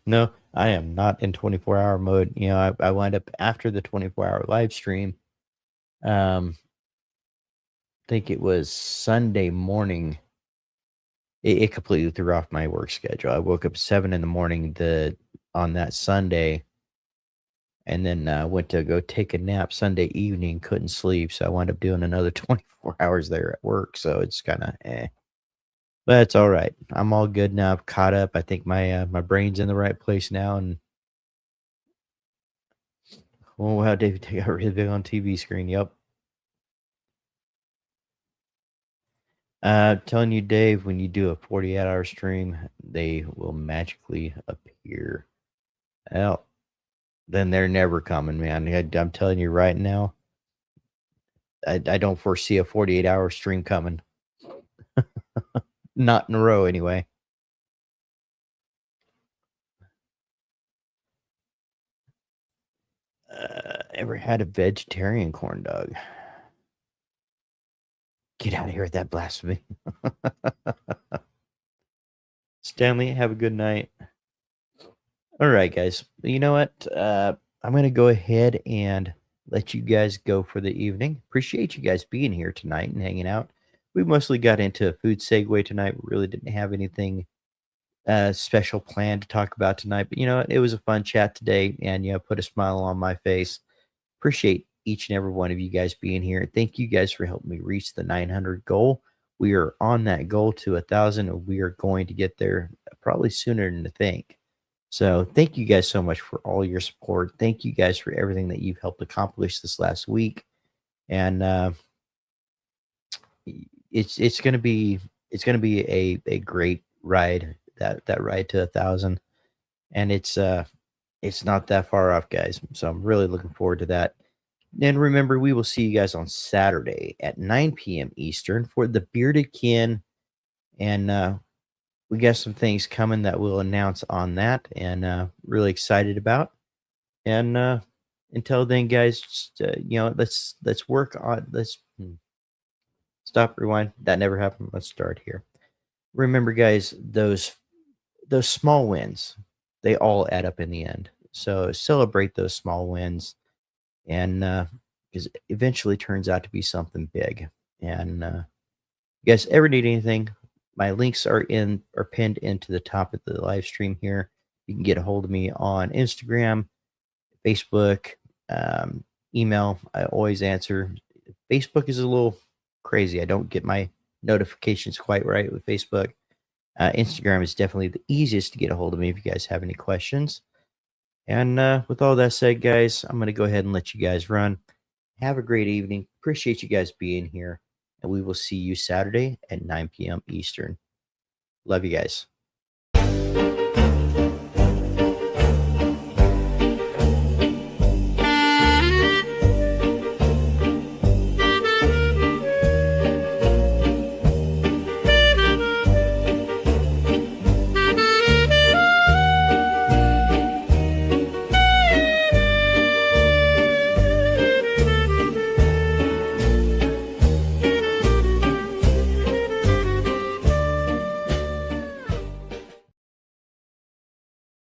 No, I am not in 24-hour mode. I wind up after the 24-hour live stream. I think it was Sunday morning. It completely threw off my work schedule. I woke up 7 in the morning on that Sunday, and then went to go take a nap Sunday evening. Couldn't sleep, so I wound up doing another 24 hours there at work. So it's kind of but it's all right. I'm all good now. I've caught up. I think my brain's in the right place now. And oh wow, David, they got really big on TV screen. Yep. Telling you, Dave, when you do a 48-hour stream, they will magically appear. Well, then they're never coming, man. I'm telling you right now, I don't foresee a 48-hour stream coming. Not in a row, anyway. Ever had a vegetarian corn dog? Get out of here with that blasphemy. Stanley, have a good night. All right, guys. You know what? I'm going to go ahead and let you guys go for the evening. Appreciate you guys being here tonight and hanging out. We mostly got into a food segue tonight. We really didn't have anything special planned to talk about tonight. But you know what? It was a fun chat today and, put a smile on my face. Appreciate each and every one of you guys being here. Thank you guys for helping me reach the 900 goal. We are on that goal to 1,000, and we are going to get there probably sooner than to think. So thank you guys so much for all your support. Thank you guys for everything that you've helped accomplish this last week. And it's gonna be a great ride, that ride to 1,000. And it's it's not that far off, guys. So I'm really looking forward to that. And remember, we will see you guys on Saturday at 9 p.m. Eastern for the Bearded Kin. And we got some things coming that we'll announce on that, and really excited about. And until then, guys, just, let's work on stop, rewind. That never happened. Let's start here. Remember, guys, those small wins, they all add up in the end. So celebrate those small wins, and because it eventually turns out to be something big. And you guys ever need anything, my links are pinned into the top of the live stream here. You can get a hold of me on Instagram, Facebook, um, email. I always answer. Facebook is a little crazy. I don't get my notifications quite right with Facebook. Instagram is definitely the easiest to get a hold of me if you guys have any questions. And with all that said, guys, I'm going to go ahead and let you guys run. Have a great evening. Appreciate you guys being here. And we will see you Saturday at 9 p.m. Eastern. Love you guys.